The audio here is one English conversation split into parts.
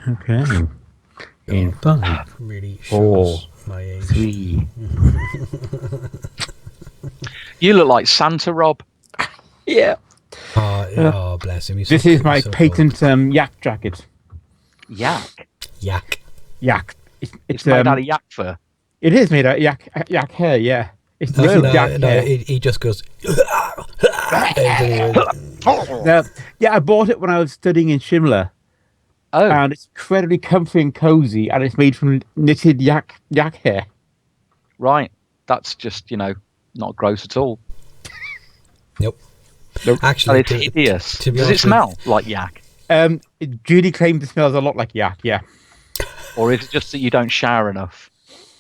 Okay. In 5, Really 4, shows my age. 3. You look like Santa, Rob. Yeah. Oh, bless him. He's This so is cool, my so patent cool. yak jacket. Yak. Yak. Yak. It's made out of yak fur. It is made out of yak hair, yeah. It's No, real yak hair. he just goes. Yeah, I bought it when I was studying in Shimla. Oh, And it's incredibly comfy and cozy, and it's made from knitted yak hair. right. That's just, not gross at all. Nope. Nope. Actually, It's hideous. to be Does it honest smell like yak? Judy claims it smells a lot like yak, yeah. Or is it just that you don't shower enough?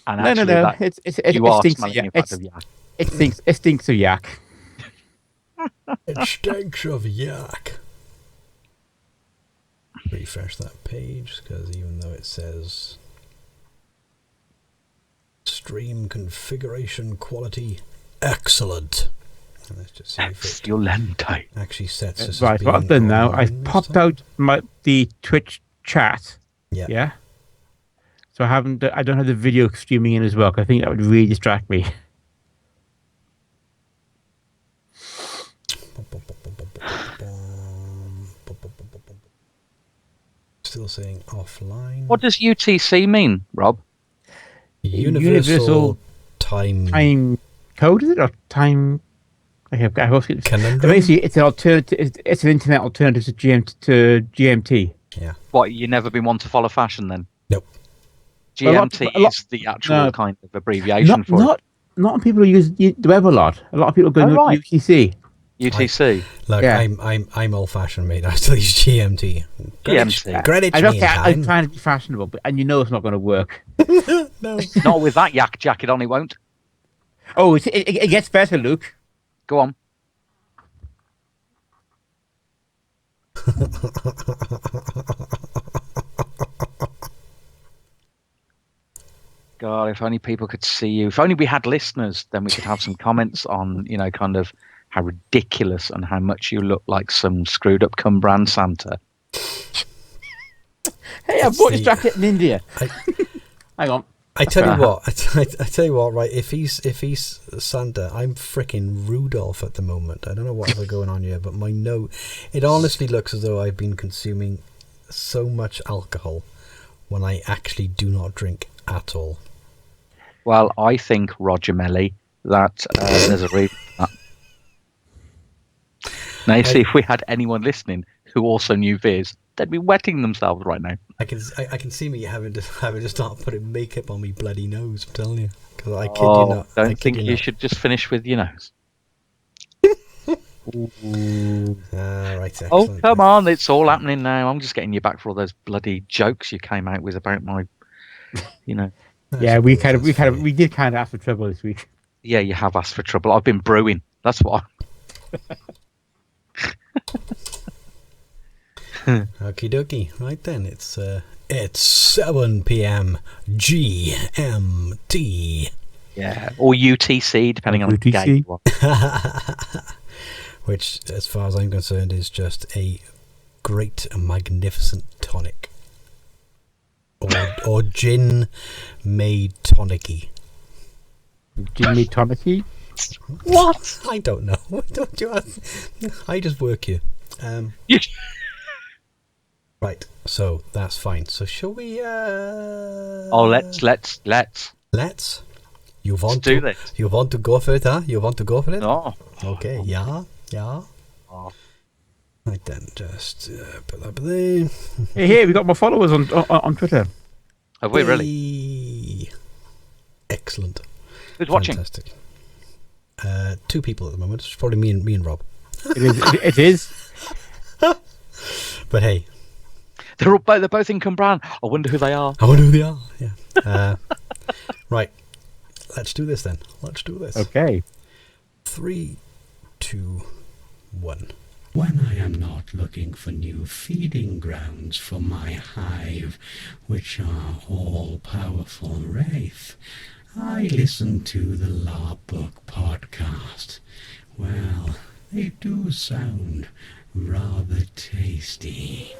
And actually No. that It you are stinks of smelling yak. the impact of yak. It stinks of yak. It stinks of yak. Refresh that page, because even though it says stream configuration quality excellent, and let's just see if it Excelente. actually sets us as Right, what I've done being now, on I've popped stuff. out the Twitch chat. Yeah. Yeah. So I don't have the video streaming in as well, because I think that would really distract me. Still saying offline. What does UTC mean, Rob? Universal time Code, is it? Or time... I always get conundrum? Basically, it's an alternative. It's an internet alternative to GMT. Yeah. What, you never been one to follow fashion then? Nope. GMT A lot- is the actual kind of abbreviation for Not a people who use the web a lot. A lot of people go to right. UTC. it. UTC. Look, Yeah. I'm old fashioned, mate. I still use GMT. GMT. Greenwich I don't Mean care. I'm Time. trying to be fashionable, and you know it's not going to work. No. Not with that yak jacket on, it won't. Oh, it gets better, Luke. Go on. God, if only people could see you. If only we had listeners, then we could have some comments on, kind of how ridiculous and how much you look like some screwed up Cumbrian Santa. Hey, I bought this jacket in India. Hang on. I tell you what. I tell you what. Right, if he's Santa, I'm freaking Rudolph at the moment. I don't know whatever going on here, but my nose. It honestly looks as though I've been consuming so much alcohol when I actually do not drink at all. Well, I think, Roger Melly, that there's a reason for that. Now, you see, if we had anyone listening who also knew Viz, they'd be wetting themselves right now. I can see me having to start putting makeup on me bloody nose. I'm telling you, because I kid you not. Don't think you should just finish with your nose. Right. Oh, come on, it's all happening now. I'm just getting you back for all those bloody jokes you came out with about my, Yeah, we did kind of ask for trouble this week. Yeah, you have asked for trouble. I've been brewing. That's what. Okie dokie. Right then, it's 7 p.m. GMT. Yeah, or UTC, depending on the game you are. Which, as far as I'm concerned, is just a great, magnificent tonic. Or gin made tonicky. Gin made tonicky? What? I don't know. Don't you? I just work here. Right. So that's fine. So shall we? Oh, let's. Let's. You want do to this? You want to go for it, huh? You want to go for it? No. Okay. Yeah. Oh. Right then, just put that there. Hey, we got more followers on Twitter. Have we really? Hey. Excellent. Who's watching? Fantastic. 2 people at the moment. It's probably me and Rob. It is. But hey, They're both in Cumbrian. I wonder who they are. I wonder who they are. Yeah. Right. Let's do this then. Let's do this. Okay. 3, 2, 1. When I am not looking for new feeding grounds for my hive, which are all-powerful wraith, I listen to the LARPBook podcast. Well, they do sound rather tasty.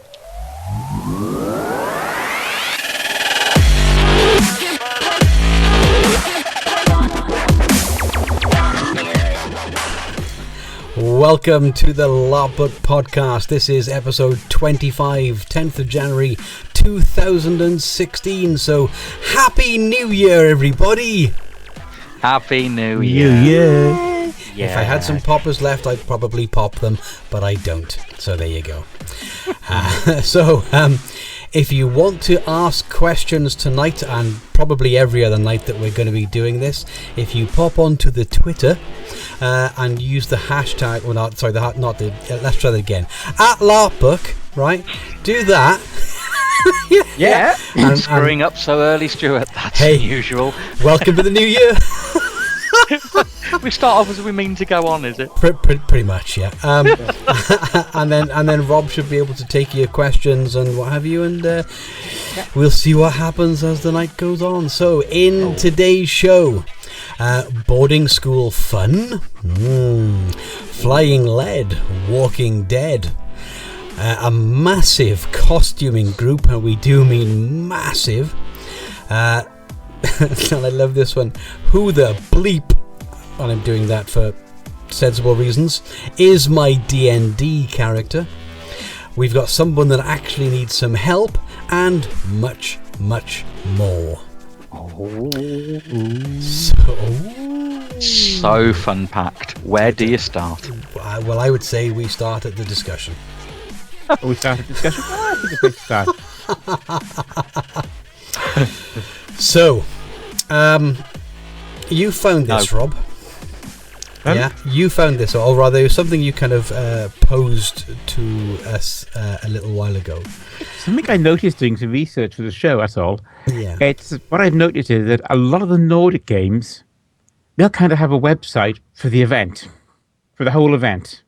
welcome to the LARPBook podcast. This is episode 25, 10th of January 2016. So, Happy New Year, everybody! Happy New Year. Yeah. If I had some poppers left, I'd probably pop them, but I don't. So there you go. If you want to ask questions tonight, and probably every other night that we're going to be doing this, if you pop onto the Twitter and use the hashtag, let's try that again, at LARPBook, right? Do that. Yeah. And screwing up so early, Stuart. That's unusual. Welcome to the new year. We start off as we mean to go on, is it? Pretty much, yeah. And then Rob should be able to take your questions and what have you, and we'll see what happens as the night goes on. So, in today's show, boarding school fun, flying lead, Walking Dead, a massive costuming group, and we do mean massive. And I love this one. Who the bleep, and I'm doing that for sensible reasons, is my DND character. We've got someone that actually needs some help, and much, much more. So fun-packed. Where do you start? Well, I would say we start at the discussion. We start a discussion. I think it's a good start. So, you found this, Rob. Yeah, you found this, or rather, it was something you kind of posed to us a little while ago. Something I noticed doing some research for the show, that's all. Yeah. What I've noticed is that a lot of the Nordic games, they'll kind of have a website for the event, for the whole event.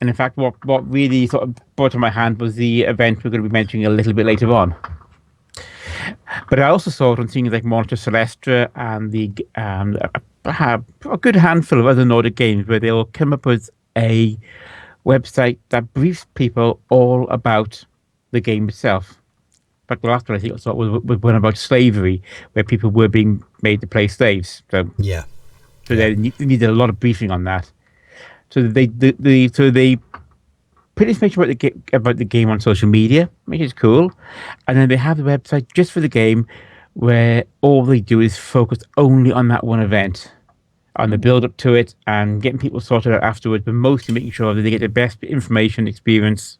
And in fact, what really sort of brought to my hand was the event we're going to be mentioning a little bit later on. But I also saw it on things like Monitor Celestra and a good handful of other Nordic games where they'll come up with a website that briefs people all about the game itself. In fact, the last one I think I saw was one about slavery, where people were being made to play slaves. So they needed a lot of briefing on that. So they put information about the game on social media, which is cool, and then they have the website just for the game, where all they do is focus only on that one event, on the build up to it, and getting people sorted out afterwards, but mostly making sure that they get the best information experience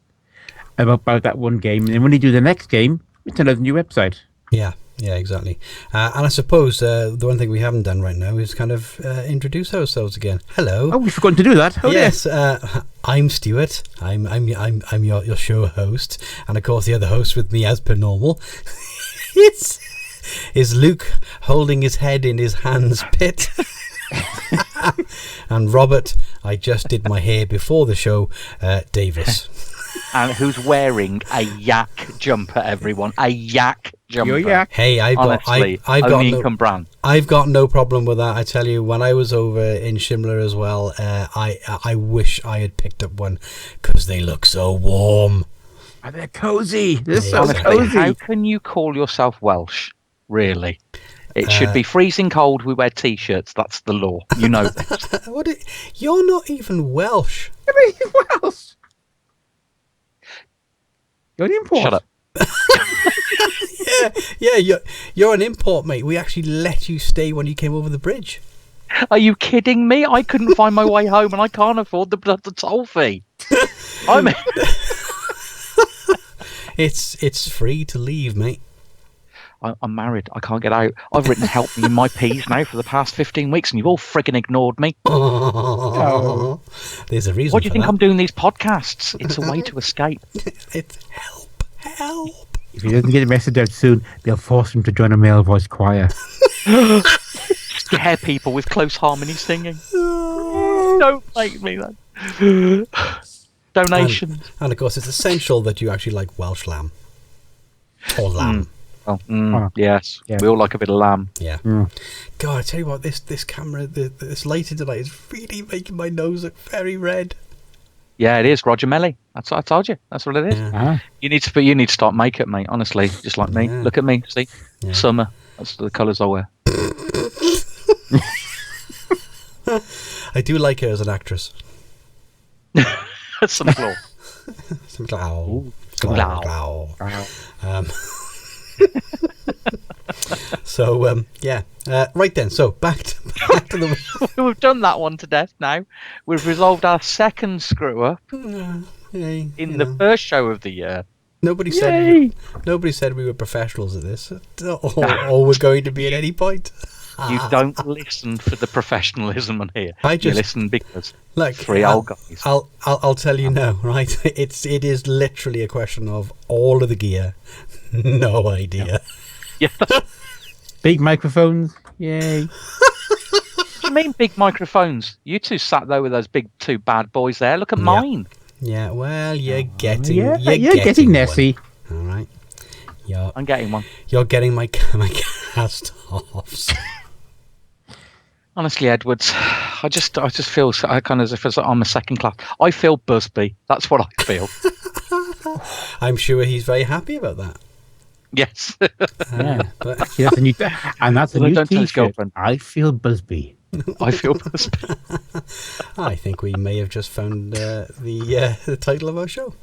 about that one game. And then when they do the next game, it's another new website. Yeah, exactly. And I suppose the one thing we haven't done right now is kind of introduce ourselves again. Hello. Oh, we've forgotten to do that. Oh, yes. I'm Stuart. I'm your show host, and of course the other host with me, as per normal, is Luke, holding his head in his hands pit. And Robert, I just did my hair before the show, Davis. And who's wearing a yak jumper, everyone? A yak jumper. Your yak. Hey, I've got no problem with that. I tell you, when I was over in Shimla as well, I wish I had picked up one, because they look so warm. And they're cozy. They're so Honestly, cozy. how can you call yourself Welsh? Really? It should be freezing cold. We wear t-shirts. That's the law. You know this. You're not even Welsh. Welsh. You're an import. Shut up. Yeah, you're an import, mate. We actually let you stay when you came over the bridge. Are you kidding me? I couldn't find my way home, and I can't afford the toll fee. It's free to leave, mate. I'm married. I can't get out. I've written help me in my P's now for the past 15 weeks, and you've all friggin' ignored me. Oh. There's a reason. What do you think I'm doing these podcasts? It's a way to escape. It's help. If he doesn't get the message out soon, they'll force him to join a male voice choir. Scare people with close harmony singing. Don't make me that. Donations. And of course, it's essential that you actually like Welsh lamb. Or lamb. Yes. Yeah. We all like a bit of lamb. Yeah. God, I tell you what, this camera, this lighting tonight is really making my nose look very red. Yeah, it is. Roger Melly. That's what I told you. That's what it is. Yeah. You need to start makeup, mate. Honestly, just like me. Yeah. Look at me. See, summer. That's the colours I wear. I do like her as an actress. Some claw. Some glow. Ooh, Glow. Um, so yeah. Right then. So back to the. We've done that one to death now. We've resolved our second screw up in the first show of the year. Nobody said we were professionals at this, or we're going to be at any point. You don't listen for the professionalism on here. You listen because like three old guys. I'll tell you now, right? It is literally a question of all of the gear, no idea. Yeah. Big microphones, yay! What do you mean big microphones? You two sat there with those big two bad boys there. Look at mine. Yeah, well, you're getting Nessie. All right. I'm getting one. You're getting my cast-offs. Honestly, Edwards, I just feel as if I'm a second class. I feel Busby. That's what I feel. I'm sure he's very happy about that. Yes. Yeah, that's a new T-shirt. I feel Busby. I feel Busby. I think we may have just found the title of our show.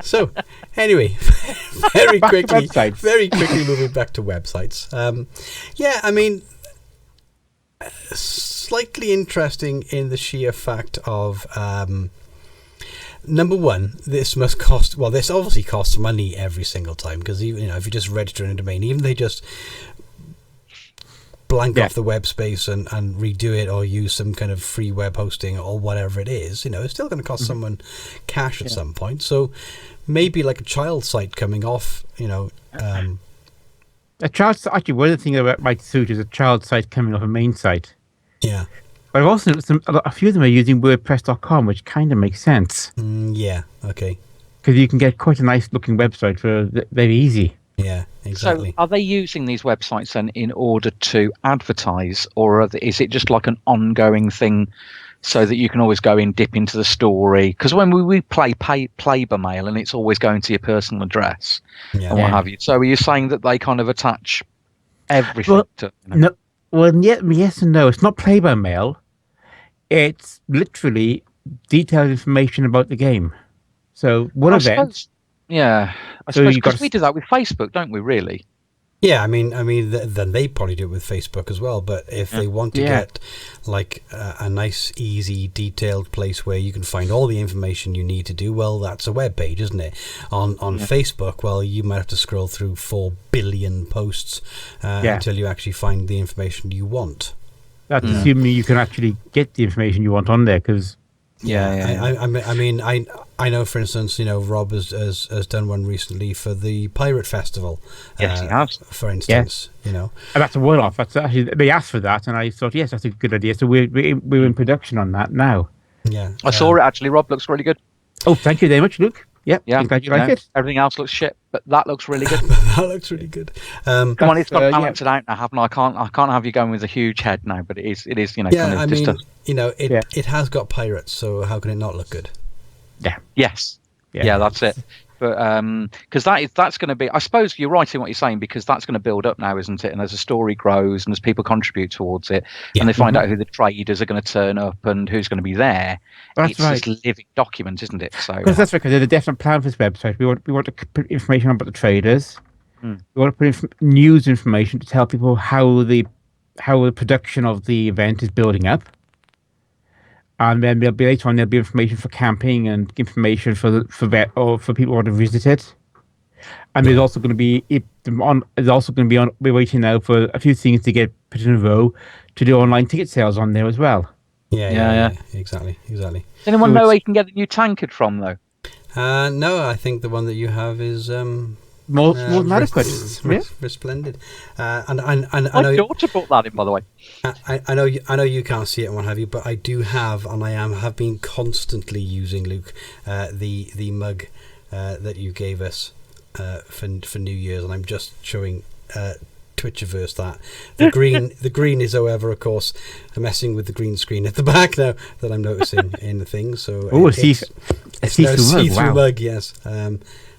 So anyway, very quickly moving back to websites. Yeah, I mean, slightly interesting in the sheer fact of number one, this must cost. Well, this obviously costs money every single time because even if you just register in a domain, even they just blank off the web space and redo it or use some kind of free web hosting or whatever it is, it's still going to cost someone cash at some point. So maybe like a child site coming off, a child site, actually, one of the things that might suit is a child site coming off a main site. Yeah. But I've also noticed a few of them are using WordPress.com, which kind of makes sense. Yeah, okay. Because you can get quite a nice looking website for very easy. Yeah, exactly. So are they using these websites then in order to advertise, or is it just like an ongoing thing so that you can always go in, dip into the story? Because when we play by mail and it's always going to your personal address and what have you. So are you saying that they kind of attach everything to... No, yes and no. It's not play by mail. It's literally detailed information about the game. So one event... I suppose because we do that with Facebook, don't we, really? Yeah, I mean, then they probably do it with Facebook as well. But if they want to get like a nice, easy, detailed place where you can find all the information you need to do, well, that's a web page, isn't it? On Facebook, well, you might have to scroll through 4 billion posts until you actually find the information you want. That's assuming you can actually get the information you want on there, because... I know, for instance, Rob has done one recently for the Pirate Festival. Yes, he has. For instance, And that's a one-off. That's actually, they asked for that, and I thought, yes, that's a good idea. So we're in production on that now. Yeah, I saw it actually. Rob, looks really good. Oh, thank you very much, Luke. Yep, yeah, I'm glad you like it. Everything else looks shit, but that looks really good. That looks really good. Come on, it's got balanced out now, haven't I? I can't have you going with a huge head now, but it is. It has got pirates, so how can it not look good? Yeah. Yes. Yeah, that's it. But because that's going to be, I suppose you're right in what you're saying, because that's going to build up now, isn't it? And as the story grows and as people contribute towards it, and they find out who the traders are going to turn up and who's going to be there, it's this living document, isn't it? So that's right. Because there's a definite plan for this website. We want to put information about the traders. We want to put news information to tell people how the production of the event is building up. And then later on there'll be information for camping and information for people who want to visit it. And there's also going to be we're waiting now for a few things to get put in a row to do online ticket sales on there as well. Yeah. Exactly. Does anyone know where you can get the new tankard from though? No, I think the one that you have is more than adequate. Resplendent. And my daughter brought that in, by the way. I know you can't see it and what have you, but I do have, and I have been constantly using, Luke, the mug that you gave us for New Year's, and I'm just showing Twitcherverse that the green is, however, of course, messing with the green screen at the back now that I'm noticing in the thing. So it's a see-through mug, yes.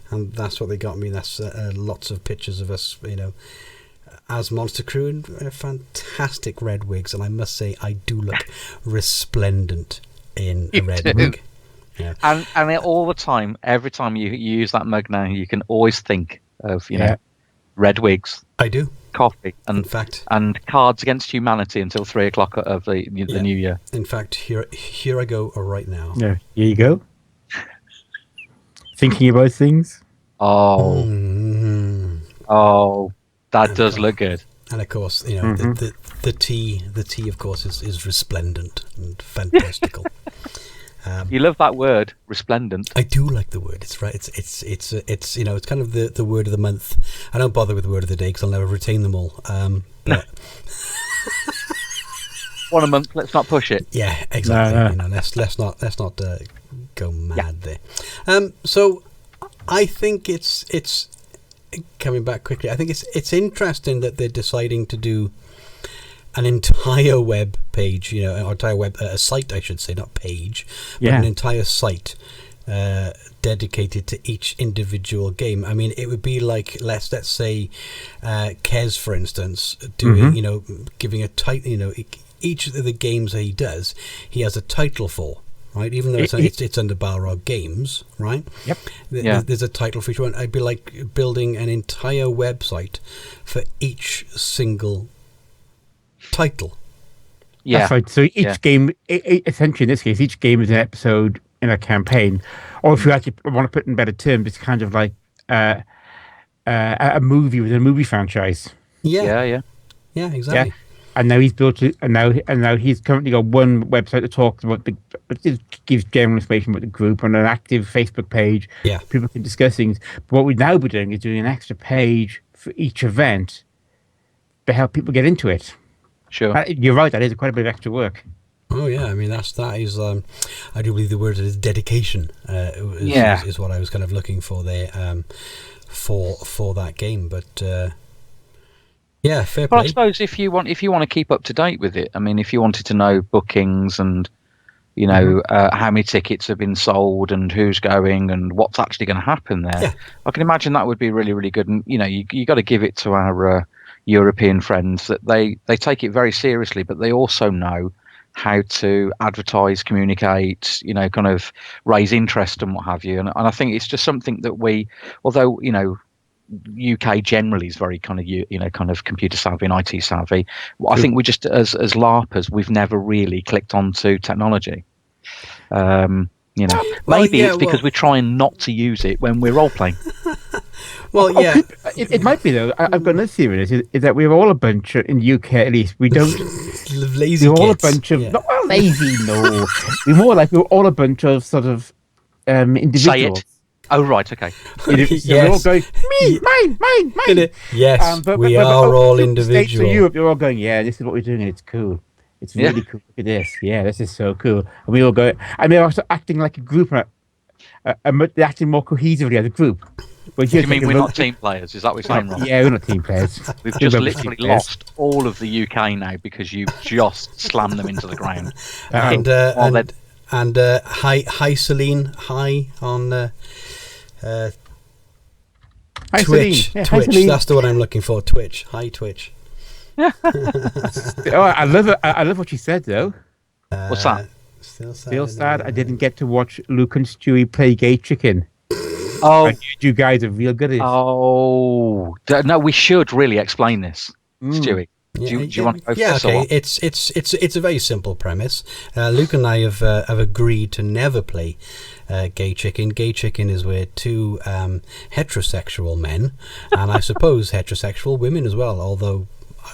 And that's what they got me. That's lots of pictures of us, as Monster Crew in fantastic red wigs, and I must say I do look resplendent in a red wig. Yeah. And all the time, every time you use that mug now, you can always think of red wigs. I do. Coffee and in fact, and Cards Against Humanity until 3:00 of the new year. In fact, here I go right now. Yeah, here you go. Thinking about things. Oh, that does look good. And of course, the tea of course is resplendent and fantastical. You love that word, resplendent. I do like the word. It's right. It's it's kind of the word of the month. I don't bother with the word of the day because I'll never retain them all. But one a month. Let's not push it. Yeah, exactly. No. Let's not go mad there. So I think it's coming back quickly. I think it's interesting that they're deciding to do an entire web page, an entire a site, I should say, not page, but an entire site dedicated to each individual game. I mean, it would be like let's say Kez, for instance, doing giving a title. Each of the games that he does, he has a title for. Right, even though it's under Balrog Games, right? Yep. There's a title for each one. I'd be like building an entire website for each single title. Yeah. That's right. So each game, essentially in this case, each game is an episode in a campaign. Or if you actually want to put it in better terms, it's kind of like a movie with a movie franchise. Yeah, exactly. Yeah. And now he's built it, and now he's currently got one website that talks about gives general information about the group, and an active Facebook page. Yeah, people can discuss things. But what we'd now be doing is doing an extra page for each event to help people get into it. Sure, you're right. That is quite a bit of extra work. Oh yeah, I mean that is. I do believe the word is dedication. Is what I was kind of looking for there. For that game, but. Yeah, fair play. But I suppose if you want to keep up to date with it, I mean, if you wanted to know bookings and how many tickets have been sold and who's going and what's actually going to happen there, I can imagine that would be really, really good. And you got to give it to our European friends that they take it very seriously, but they also know how to advertise, communicate, kind of raise interest and what have you. And I think it's just something that we, although UK generally is very kind of computer savvy and IT savvy. I think we just as LARPers we've never really clicked onto technology. Maybe it's because we're trying not to use it when we're role playing. It might be though. I've got another theory. Is that we're all a bunch in the UK at least. We don't lazy. We're all a bunch of not lazy. No, we're all a bunch of sort of individuals. Say it. Oh, right, okay. Yes. We're all going, me, mine. Yes, we are all individual. States of Europe, they're all going, this is what we're doing, and it's cool. It's really cool. Look at this. Yeah, this is so cool. And we all go, and they're also acting like a group, they're acting more cohesively as a group. You mean we're not team players? Is that what you're saying, Rob? Yeah, we're not team players. We've just literally lost all of the UK now because you just slammed them into the ground. And hi Celine, hi on hi, Twitch. Yeah, Twitch. hi, that's the one I'm looking for. Twitch. Hi Twitch. I love it. I love what you said though. What's that? Still sad. I didn't get to watch Luke and Stewie play Gay Chicken. Oh, you guys are real good at it. Oh no, we should really explain this, Stewie. Do you want to go first? Okay. It's a very simple premise. Luke and I have agreed to never play Gay Chicken. Gay Chicken is where two heterosexual men, and I suppose heterosexual women as well, although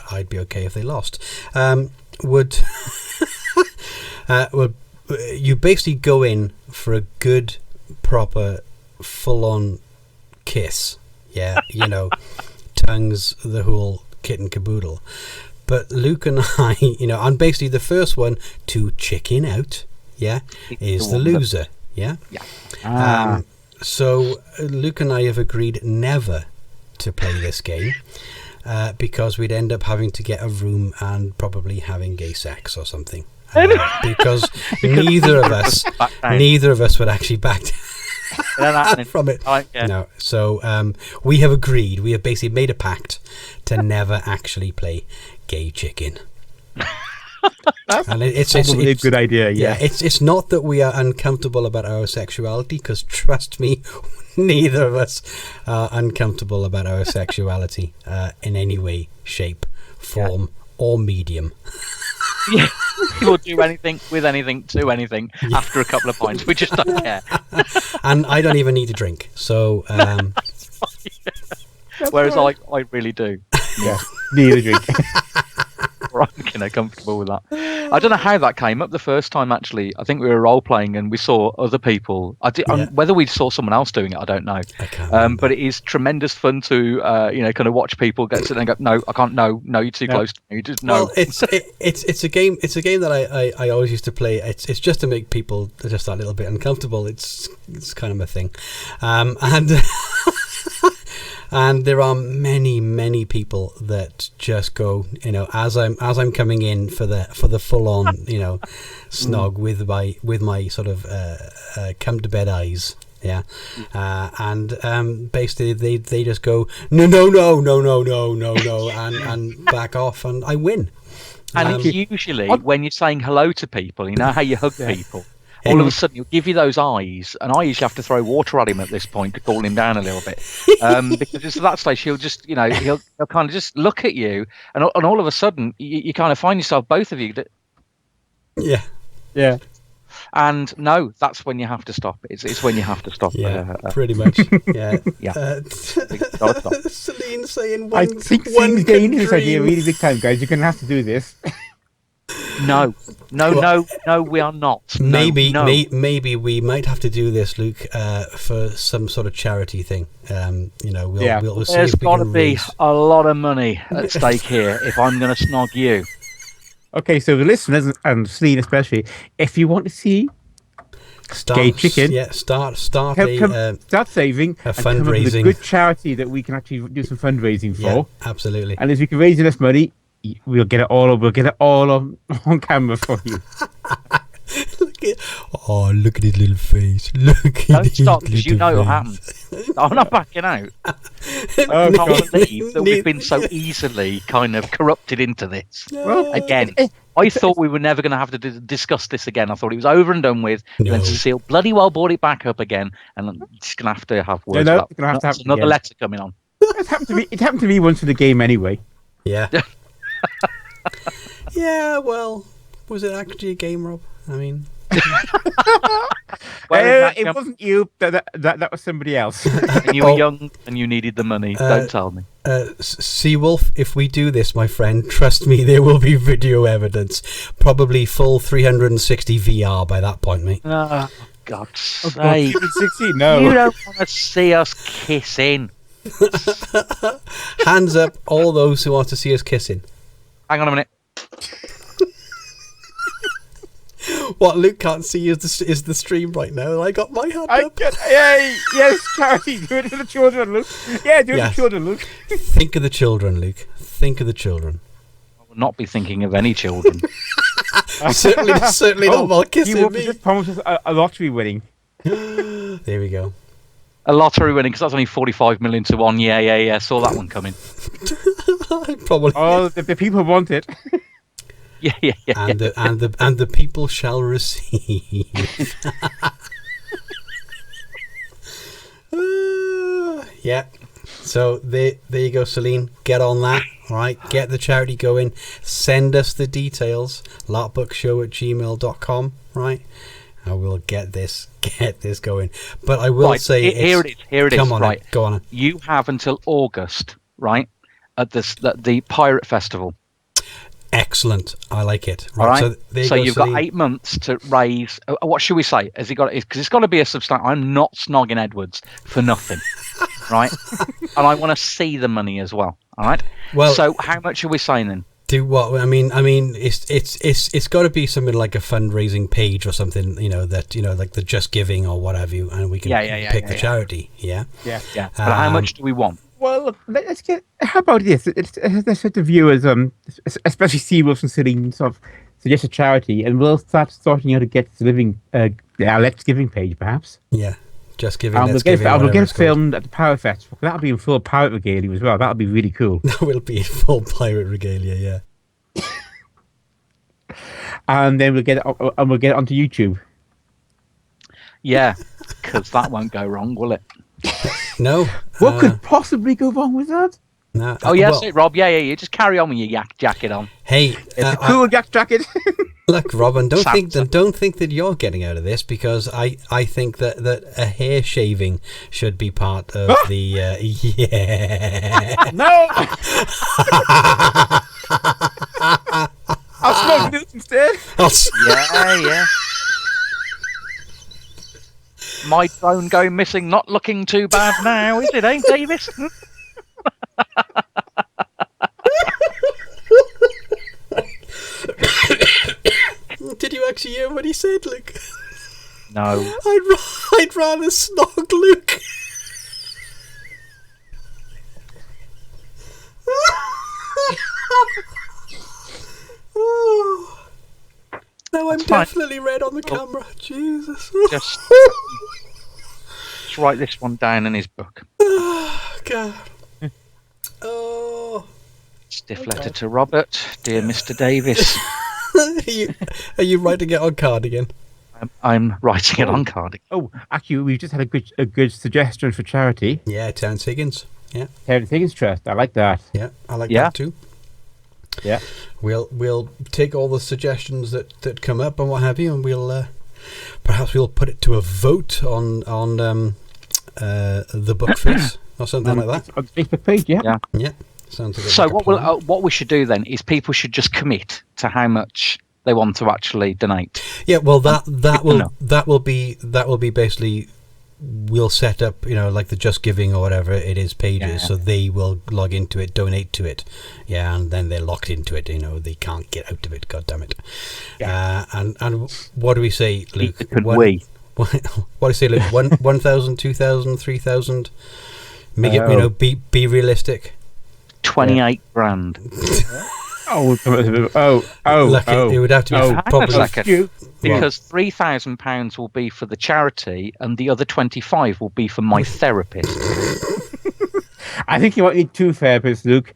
I'd be okay if they lost, would you basically go in for a good, proper, full-on kiss. Yeah, tongues, the whole kit and caboodle. But Luke and I, and basically the first one to chicken out, is the loser. So Luke and I have agreed never to play this game because we'd end up having to get a room and probably having gay sex or something. Because neither of us would actually back down. from it. I don't care. No. So we have agreed. We have basically made a pact to never actually play Gay Chicken. And it's Probably a good idea. Yeah, it's not that we are uncomfortable about our sexuality, because trust me, neither of us are uncomfortable about our sexuality in any way, shape, form, or medium. Yeah, we will do anything with anything to anything after a couple of pints. We just don't care. And I don't even need to drink. So, whereas I really do. Yeah, need a drink. I'm comfortable with that. I don't know how that came up the first time. Actually, I think we were role playing and we saw other people. Whether we saw someone else doing it, I don't know. I can't but it is tremendous fun to kind of watch people get sit there and go, no, I can't. No, you're too close to me. Just no. Well, it's a game. It's a game that I always used to play. It's just to make people just that little bit uncomfortable. It's kind of my thing, and. And there are many people that just go, as I'm coming in for the full on, snog with my sort of come to bed eyes, yeah, and basically they just go no, and back off, and I win. And usually when you're saying hello to people, you know how you hug people. All of a sudden, he'll give you those eyes, and I usually have to throw water at him at this point to cool him down a little bit, because it's at that stage he'll just, he'll kind of just look at you, and all of a sudden you kind of find yourself, both of you. Yeah. And no, that's when you have to stop. It's when you have to stop. Yeah, pretty much. Yeah. Yeah. Celine saying I think Celine's getting this idea really big time, guys. You're going to have to do this. No, we are not. Maybe we might have to do this, Luke, for some sort of charity thing. We'll see. There's got to be a lot of money at stake here if I'm going to snog you. Okay, so the listeners, and Celine especially, if you want to see Gay Chicken, start start saving a and come up with fundraising, a good charity that we can actually do some fundraising for. Yeah, absolutely. And if we can raise enough money, we'll get it all. We'll get it all on camera for you. Look at his little face. Don't stop, because you know it'll happen. I'm not backing out. I can't believe that we've been so easily kind of corrupted into this. Well, again, I thought we were never going to have to discuss this again. I thought it was over and done with. No. Then Cecile bloody well brought it back up again, and I'm just going to have words. No, you're gonna have to have another letter coming on. It happened to me once in the game anyway. Yeah. Yeah, well, was it actually a game, Rob? I mean... it wasn't you. That was somebody else. And you were young and you needed the money. Don't tell me. Seawolf, if we do this, my friend, trust me, there will be video evidence. Probably full 360 VR by that point, mate. Oh, God's sake. 360? No. You don't want to see us kissing. Hands up, all those who want to see us kissing. Hang on a minute. What Luke can't see is the stream right now. I got my hand up. Yes, charity. Do it for the children, Luke. Yeah, do it for the children, Luke. Think of the children, Luke. Think of the children. I will not be thinking of any children. certainly not while kissing you me. just promised us a lottery winning. There we go. A lottery winning, because that's only 45 million to 1. Yeah. Saw that one coming. Probably. Oh, the people want it. Yeah. And the people shall receive. Yeah. So there you go, Celine. Get on that. All right. Get the charity going. Send us the details. larpbookshow@gmail.com. Right. I will get this going. But I will say here it is. Come on, right. Go on. You have until August, right, at the Pirate Festival. Excellent. I like it. Right. All right. So you've got 8 months to raise. What should we say? Has he got? Because it's got to be a substantial. I'm not snogging Edwards for nothing, right? And I want to see the money as well. All right. Well, so how much are we saying then? Do what? I mean, it's got to be something like a fundraising page or something. Like the Just Giving or what have you, and we can pick the charity. Yeah. But how much do we want? Well, look, let's get. How about this? Let's let the viewers, especially Seawolf and Celine, sort of suggest a charity, and we'll start sorting out to get the Let's Giving page, perhaps. Yeah, Just giving. And Let's we'll give it. get it It's called. filmed at the Power Festival. That'll be in full pirate regalia as well. That'll be really cool. That will be full pirate regalia. Yeah. And then we'll get it onto YouTube. Yeah, because that won't go wrong, will it? No. What could possibly go wrong with that? No. Oh, yeah, well, that's it, Rob. Yeah. You just carry on with your yak jacket on. Hey, It's a cool yak jacket. look, Robin, don't Santa. think that you're getting out of this, because I think that a hair shaving should be part of the yeah. No! I'll smoke this instead. Yeah. My drone going missing, not looking too bad now, is it, Davis? Did you actually hear what he said, Luke? No. I'd rather snog Luke. Oh. No, I'm fine. definitely red on the camera. Jesus. Just write this one down in his book. Oh, God. Oh. Stiff letter to Robert. Dear Mr. Davis. Are you writing it on card again? I'm writing it on card. Oh, actually, we've just had a good suggestion for charity. Yeah, Terence Higgins. Yeah, Terence Higgins Trust. I like that. yeah, I like Yeah. that too. Yeah. We'll take all the suggestions that come up and what have you, and we'll perhaps we'll put it to a vote on the book face or something like that. On the Facebook page, yeah. Yeah. Yeah, sounds like So a what plan. we should do then is people should just commit to how much they want to actually donate. Yeah, well that No. will be basically, we'll set up, like the Just Giving or whatever it is pages, Yeah. so they will log into it, donate to it, yeah, and then they're locked into it. They can't get out of it. God damn it! Yeah. And what do we say, Luke? Could we? What do you say, Luke? 1,000, 2,000, 3,000? Make it, Oh. be realistic. 28 grand. Oh. Like it would have to be Oh. Hang on a probably. second. You- Because £3,000 will be for the charity, and the other 25 will be for my therapist. I think you might need two therapists, Luke.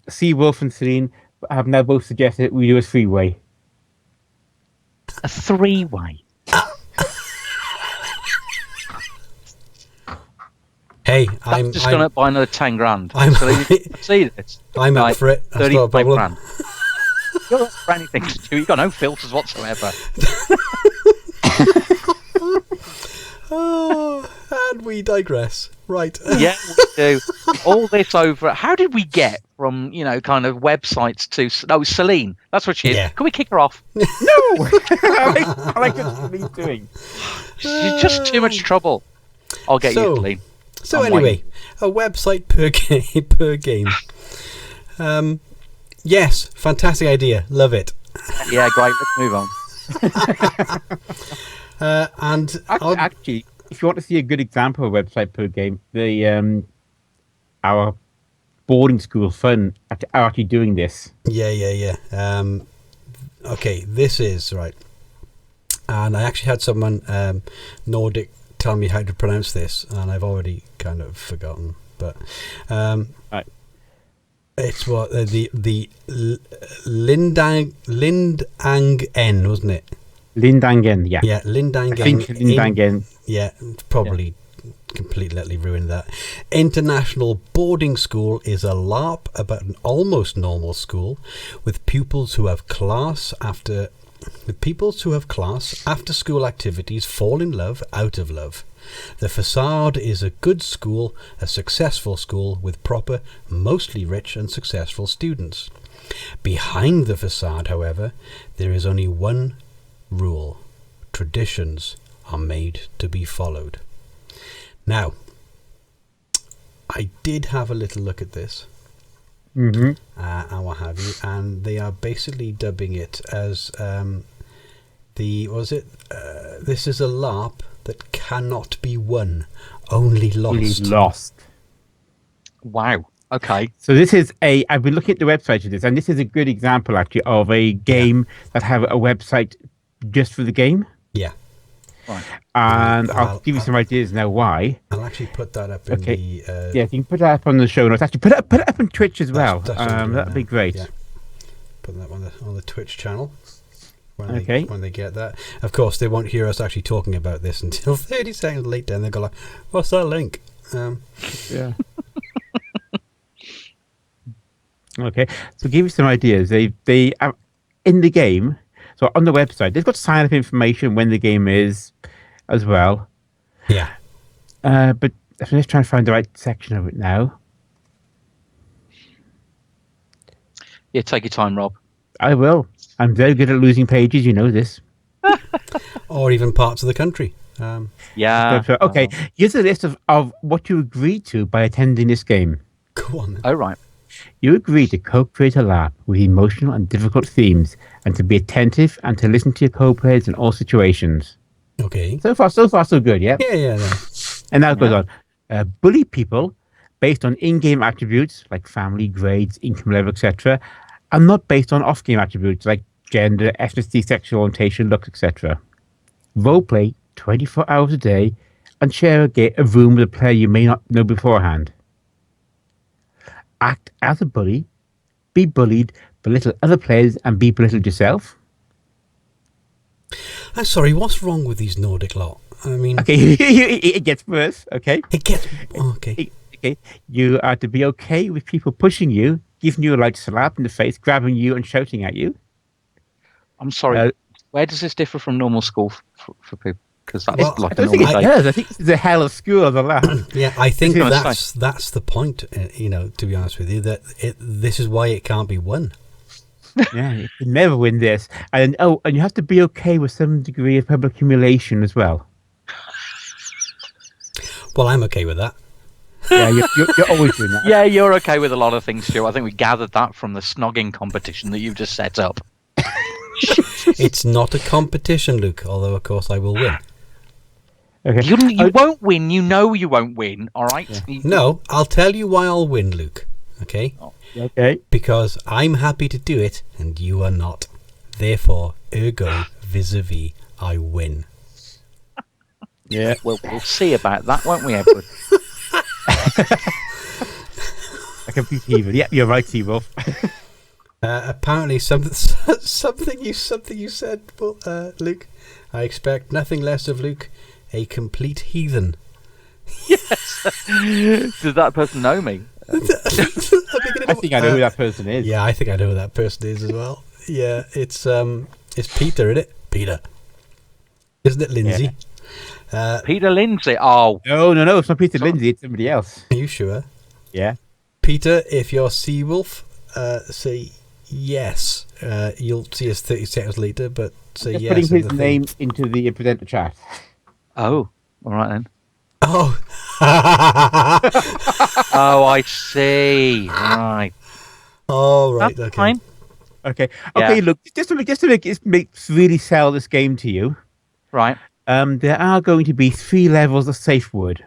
C. Wolf and Celine have now both suggested we do a three-way. A three-way. Hey, That's just going to buy another 10 grand. I'm- So you see this. I'm up Like, for it. That's not a 35 problem. grand. You're not for anything to do. You've got no filters whatsoever. Oh, and we digress. Right. Yeah, we do. All this over. How did we get from, kind of websites to... No, Celine. That's what she is. Yeah. Can we kick her off? No! I like what Celine's doing. She's just too much trouble. I'll get So- you, Celine. So I'm anyway, waiting. a website per game. Yes, fantastic idea. Love it. Yeah, great. Let's move on. And Actually, if you want to see a good example of a website per game, the our boarding school fun are actually doing this. yeah. Okay, this is right. And I actually had someone Nordic tell me how to pronounce this, and I've already kind of forgotten. But Right. it's what the Lindang N, wasn't it? Lindangen, yeah. Yeah, Lindangen. I think Lindangen. Yeah, probably completely ruined that. International Boarding School is a LARP about an almost normal school with pupils who have class after school activities, fall in love out of love. The facade is a good school, a successful school with proper, mostly rich and successful students. Behind the facade, however, there is only one rule: traditions are made to be followed. Now, I did have a little look at this, Mm-hmm. and what have you, and they are basically dubbing it as this is a LARP that cannot be won, only lost. Lost. Wow. Okay. So this is I've been looking at the website of this, and this is a good example actually of a game that have a website just for the game. Yeah. Right. And I'll give you some ideas now why. I'll actually put that up in the. Yeah, you can put that up on the show notes. Actually, put it up on Twitch as well. That'd be great. Yeah. Put that on the Twitch channel. When they get that, of course, they won't hear us actually talking about this until 30 seconds later, and they go like, "What's that link?" Yeah. Okay, so give you some ideas. They in the game. So on the website, they've got sign up information when the game is, as well. Yeah. But I'm just trying to find the right section of it now. Yeah, take your time, Rob. I will. I'm very good at losing pages. You know this. Or even parts of the country. Yeah. Okay, here's a list of what you agreed to by attending this game. Go on then. Oh, right. You agreed to co-create a LARP with emotional and difficult themes, and to be attentive and to listen to your co-players in all situations. Okay. So far, so good. Yeah. Yeah. And now it goes on. Bully people based on in-game attributes like family, grades, income level, etc., and not based on off-game attributes like gender, ethnicity, sexual orientation, looks, etc. Roleplay 24 hours a day and share a room with a player you may not know beforehand. Act as a bully, be bullied, belittle other players, and be belittled yourself. I'm sorry, what's wrong with these Nordic lot? I mean... Okay, it gets worse, okay? It gets... Okay. Okay, you are to be okay with people pushing you, giving you a light slap in the face, grabbing you and shouting at you. I'm sorry, where does this differ from normal school for people? Because that's like I don't think it does. I think this is a hell of school of the LARP. Yeah, I think that's the point, to be honest with you, that this is why it can't be won. Yeah, you can never win this. And you have to be okay with some degree of public humiliation as well. Well, I'm okay with that. Yeah, you're always doing that. Yeah, you're okay with a lot of things, Stu. I think we gathered that from the snogging competition that you've just set up. It's not a competition, Luke, although, of course, I will win. Okay. You won't win. You know you won't win, all right? Yeah. No, I'll tell you why I'll win, Luke. Okay? Oh. Okay. Because I'm happy to do it, and you are not. Therefore, ergo, vis-a-vis, I win. Yeah. Well, we'll see about that, won't we, Edward? I can beat evil. Yeah, you're right, T-Wolf. Apparently, something you said, Luke. I expect nothing less of Luke, a complete heathen. Yes. Does that person know me? I think I know who that person is. Yeah, I think I know who that person is as well. Yeah, it's Peter, isn't it? Peter. Isn't it Lindsay? Yeah. Peter Lindsay. Oh. No, it's not Peter Lindsay, it's somebody else. Are you sure? Yeah. Peter, if you're Seawolf, say yes. You'll see us 30 seconds later, but say Just yes. putting his name into the presenter chat. Oh, all right then. Oh. Oh, I see. Right. Oh, right. That's okay. fine. Okay. Yeah. Okay, look, just to make really sell this game to you. Right. There are going to be 3 levels of safe word.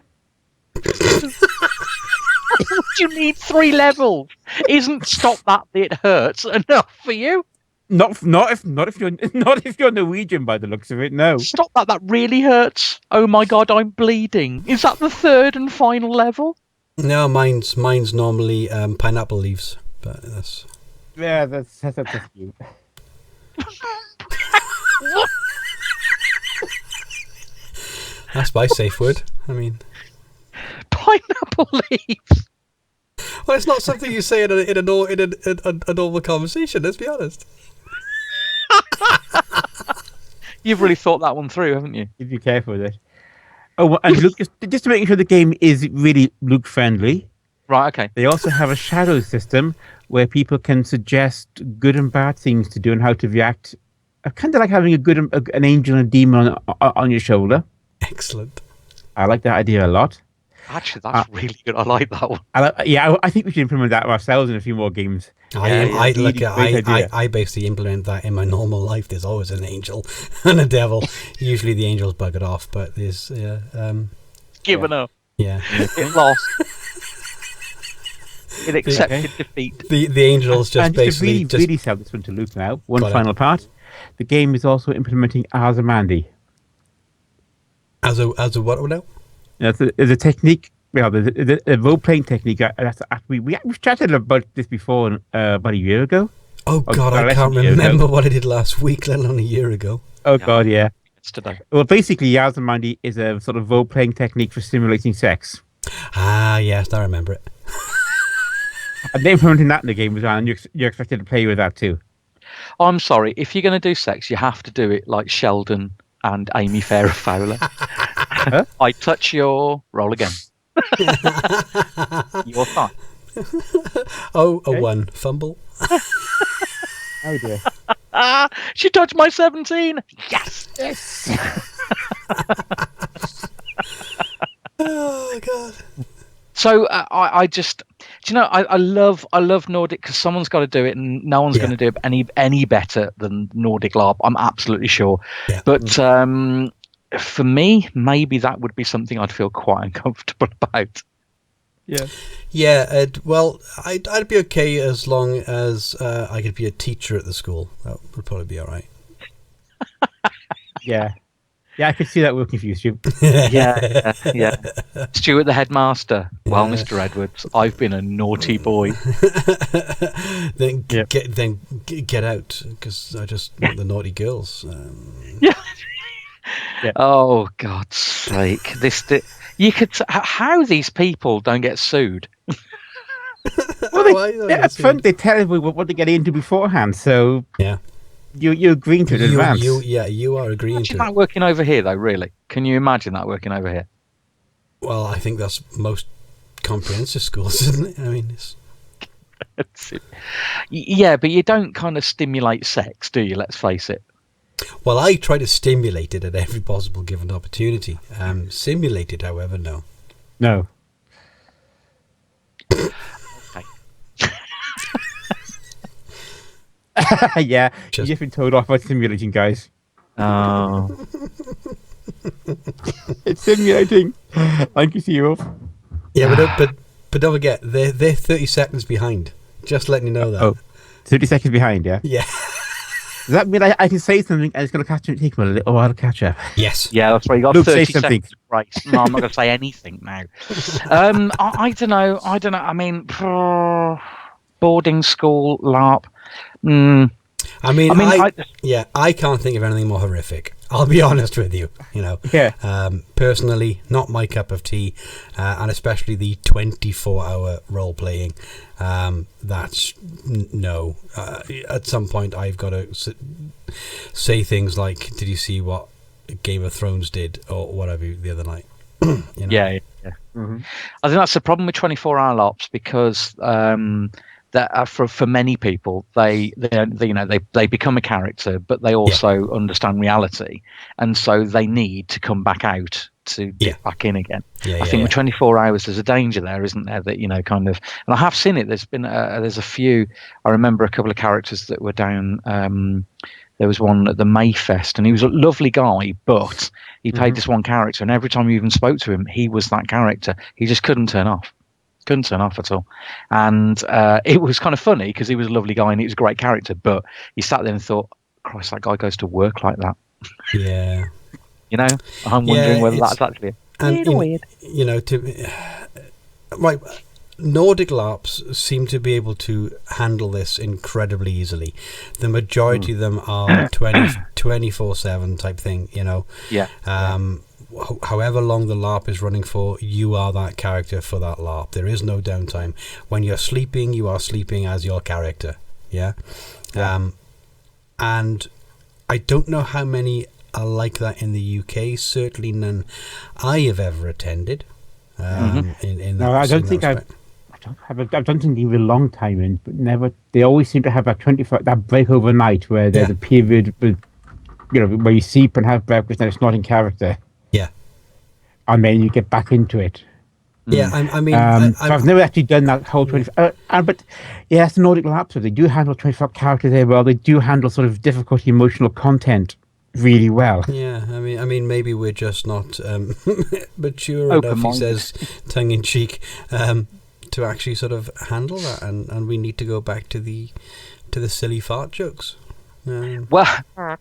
You need 3 levels. Isn't stop that it hurts enough for you? Not if you're Norwegian by the looks of it. No. Stop that. That really hurts. Oh my god, I'm bleeding. Is that the 3rd and final level? No, mine's normally pineapple leaves, but that's... Yeah, that's cute. That's my safe word. I mean... Pineapple leaves. Well, it's not something you say in a normal conversation, let's be honest. You've really thought that one through, haven't you? Be careful with it. Oh, and Luke, just to make sure the game is really Luke friendly. Right. Okay. They also have a shadow system where people can suggest good and bad things to do and how to react. Kind of like having an angel and a demon on your shoulder. Excellent. I like that idea a lot. Actually, that's really good. I like that one. I think we should implement that ourselves in a few more games. I basically implement that in my normal life. There's always an angel and a devil. Usually the angel's buggered off, but there's given up. Yeah, it lost. It accepted defeat. The angel's just basically to really sell this one to Luke now. One final part. The game is also implementing Ozymandias. As a what now? Yeah, there's a technique. Well, there's a role-playing technique. We've chatted about this before about a year ago. Oh God, I can't remember what I did last week, let alone a year ago. Oh God, yeah. It's today. Well, basically, Yazamandi is a sort of role-playing technique for simulating sex. Ah, yes, I remember it. And they're implementing that in the game as well, and you're expected to play with that too. I'm sorry, if you're going to do sex, you have to do it like Sheldon and Amy Farrah Fowler. I touch your... Roll again. Your thigh. Oh, okay. A 1. Fumble. Oh dear. She touched my 17. Yes. Oh God. So I just, do you know, I love Nordic because someone's got to do it, and no one's going to do it any better than Nordic LARP. I'm absolutely sure. Yeah. But for me, maybe that would be something I'd feel quite uncomfortable about. Yeah. Yeah. Well, I'd be okay as long as I could be a teacher at the school. That would probably be all right. Yeah. Yeah, I could see that working for you, Stu. Yeah. Stuart, the headmaster. Well, Mr. Edwards, I've been a naughty boy. Then get out, because I just want the naughty girls. Yeah. Oh, God's sake! You could how these people don't get sued. Well, up front they tell you what they get into beforehand, so yeah. You're agreeing to it in advance. You are agreeing to it. Imagine that working over here, though, really. Can you imagine that working over here? Well, I think that's most comprehensive schools, isn't it? I mean, yeah, but you don't kind of stimulate sex, do you? Let's face it. Well, I try to stimulate it at every possible given opportunity. Simulate it, however, no. No. Yeah, you've just been told off by simulating, guys. Oh. It's simulating. Thank you, Zero. Yeah, but don't forget, they're 30 seconds behind. Just letting you know that. Oh, 30 seconds behind, yeah? Yeah. Does that mean I can say something and it's going to take me a little while to catch up? Yes. Yeah, that's right. You got Luke, 30 say something. seconds. Right. No, I'm not going to say anything now. I don't know. I mean, boarding school, LARP. I can't think of anything more horrific. I'll be honest with you. Yeah. Personally, not my cup of tea, and especially the 24-hour role playing. That's no. At some point, I've got to say things like, "Did you see what Game of Thrones did?" or whatever the other night. Yeah. Mm-hmm. I think that's the problem with 24-hour LARPs, because that for many people they become a character, but they also understand reality, and so they need to come back out to get back in again. I think with 24 hours there's a danger there, isn't there, that kind of, and I have seen it. There's been there's a few. I remember a couple of characters that were down. There was one at the Mayfest, and he was a lovely guy, but he played this one character, and every time you even spoke to him, he was that character. He just couldn't turn off at all. And it was kind of funny because he was a lovely guy and he was a great character, but he sat there and thought, Christ, that guy goes to work like that. Yeah. I'm wondering whether that's actually weird. Right. Nordic LARPs seem to be able to handle this incredibly easily. The majority of them are 24/7 type thing, Yeah. However long the LARP is running for, you are that character for that LARP. There is no downtime. When you're sleeping, you are sleeping as your character. Yeah. And I don't know how many are like that in the UK. Certainly none I have ever attended. In that, no, I don't think I've done something with a long time in, but never. They always seem to have that break overnight where there's a period, where you sleep and have breakfast and it's not in character. Yeah, and then you get back into it. Yeah, I've never actually done that whole 24. But it's the Nordic LARP, so they do handle 24 characters very well. They do handle sort of difficult emotional content really well. Yeah, I mean, maybe we're just not mature enough, he says, tongue in cheek, to actually sort of handle that, and we need to go back to the silly fart jokes. Well,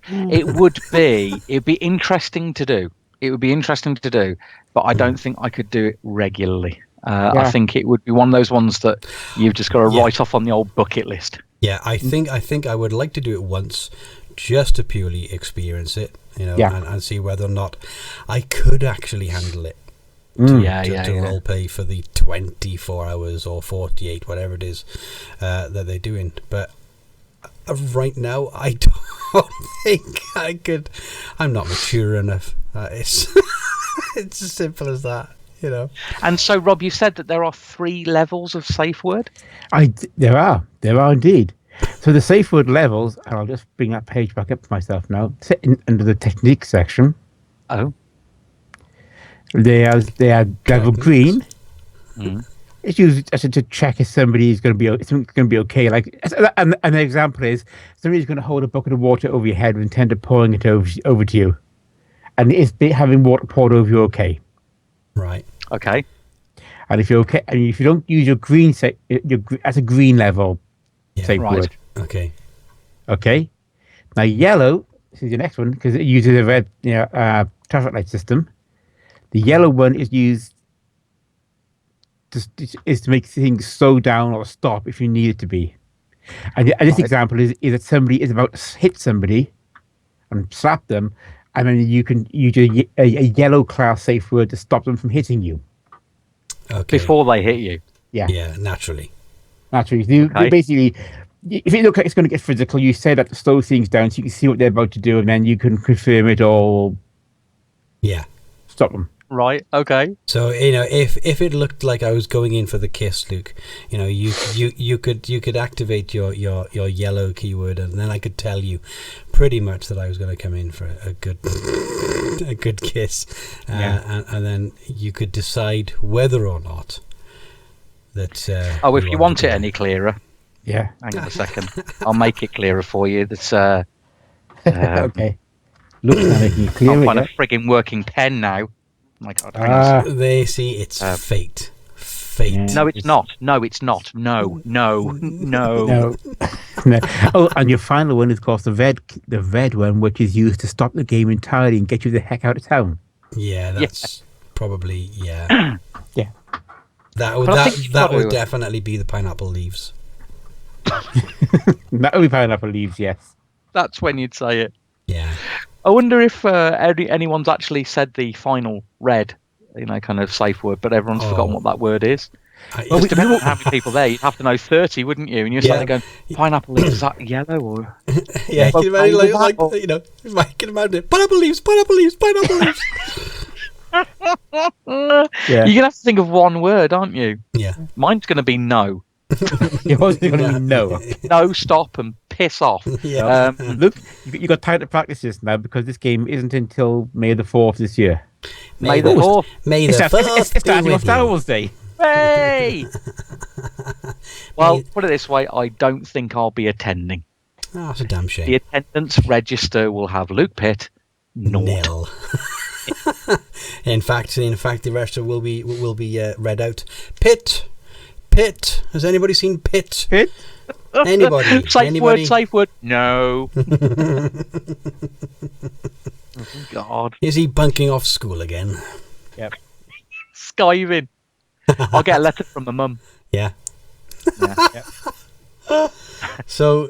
it'd be interesting to do. It would be interesting to do, but I don't think I could do it regularly. Yeah. I think it would be one of those ones that you've just got to write off on the old bucket list. Yeah, I think I would like to do it once, just to purely experience it, and see whether or not I could actually handle it. To role play for the 24 hours or 48, whatever it is that they're doing. But right now, I don't think I could. I'm not mature enough. It's it's as simple as that, And so, Rob, you said that there are 3 levels of safe word. There are indeed. So the safe word levels, and I'll just bring that page back up for myself now. Under the technique section. Oh. They are level green. Mm. It's used to check if somebody is going to be okay. Like, and an example is somebody's going to hold a bucket of water over your head with intent of pouring it over to you, and is having water poured over you okay? Right. Okay. And if you're okay, and if you don't use your green that's a green level safe word. Okay. Okay. Now yellow. This is your next one because it uses a red traffic light system. The yellow one is used to make things slow down or stop if you need it to be. And this example is that somebody is about to hit somebody and slap them, and then you can use a yellow class safe word to stop them from hitting you. Okay. Before they hit you. Yeah, naturally. You basically, if it looks like it's going to get physical, you say that to slow things down so you can see what they're about to do, and then you can confirm it or stop them. Right. Okay. So if it looked like I was going in for the kiss, Luke, you could activate your yellow keyword, and then I could tell you pretty much that I was going to come in for a good kiss, and then you could decide whether or not that. If you want it any clearer, hang on a second, I'll make it clearer for you. That's okay. Look, I'm making it clear. I'll find a frigging working pen now. My God, they see it's fate. Yeah. No, it's not. No, it's not. No. No. Oh, and your final one is, of course, the red one, which is used to stop the game entirely and get you the heck out of town. Yeah, that's probably yeah. That would definitely be the pineapple leaves. That would be pineapple leaves, yes. That's when you'd say it. Yeah. I wonder if anyone's actually said the final red, kind of safe word, but everyone's forgotten what that word is. Just depending on how many people there, you'd have to know 30, wouldn't you? And you're suddenly going, pineapple leaves, is that yellow or? Yeah, can you imagine can imagine it. Pineapple leaves. You're gonna have to think of one word, aren't you? Yeah. Mine's gonna be no. Yours is going to be no. No, stop and piss off. Yeah. Look, you got time to practice this now because this game isn't until May the 4th this year. May the 4th. May the 4th. It's starting on Star Wars Day. Hey! Well, put it this way, I don't think I'll be attending. Oh, that's a damn shame. The attendance register will have Luke Pitt nil. In fact, the register will be read out. Pitt. Has anybody seen Pitt? Pitt? Anybody? Safe word. No. Oh, God. Is he bunking off school again? Yep. Skiving. I'll get a letter from my mum. Yeah. So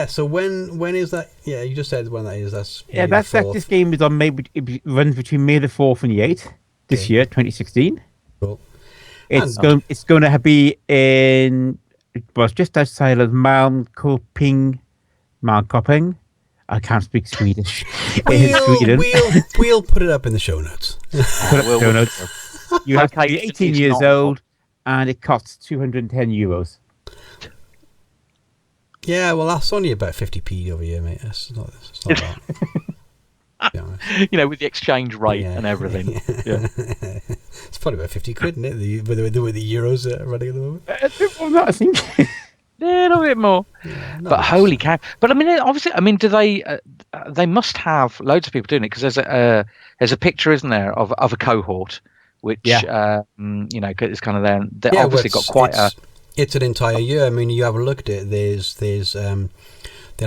so when is that? Yeah, you just said when that is. That's this game is on it runs between May the 4th and the 8th this year, 2016. Cool. It's going to be in just outside of Malmköping. I can't speak Swedish. In Sweden. We'll put it up in the show notes. You have to be 18 years old, and it costs €210. Yeah, well, that's only about 50p over here, mate. It's not bad. With the exchange rate and everything. Yeah. It's probably about 50 quid, isn't it? With the euros running at the moment. A bit more than that, I think. A little bit more. Yeah, but holy cow. But obviously, do they must have loads of people doing it, because there's a picture, isn't there, of a cohort, which, is kind of there. They obviously got quite It's an entire year. I mean, you have a look at it. There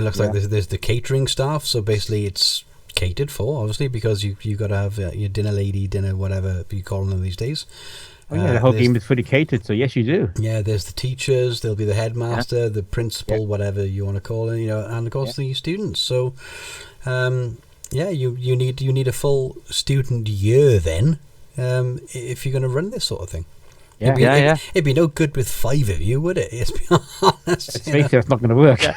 looks like there's the catering staff. So basically it's catered for, obviously, because you got to have your dinner lady, dinner whatever you call them these days. Oh yeah, the whole game is fully catered, so yes, you do. Yeah, there's the teachers, there'll be the headmaster, the principal, whatever you want to call it, and of course the students. So, you need a full student year then, if you're going to run this sort of thing. Yeah, It'd be no good with 5 of you, would it? Let's be honest. Let's face it, it's not going to work. Yeah.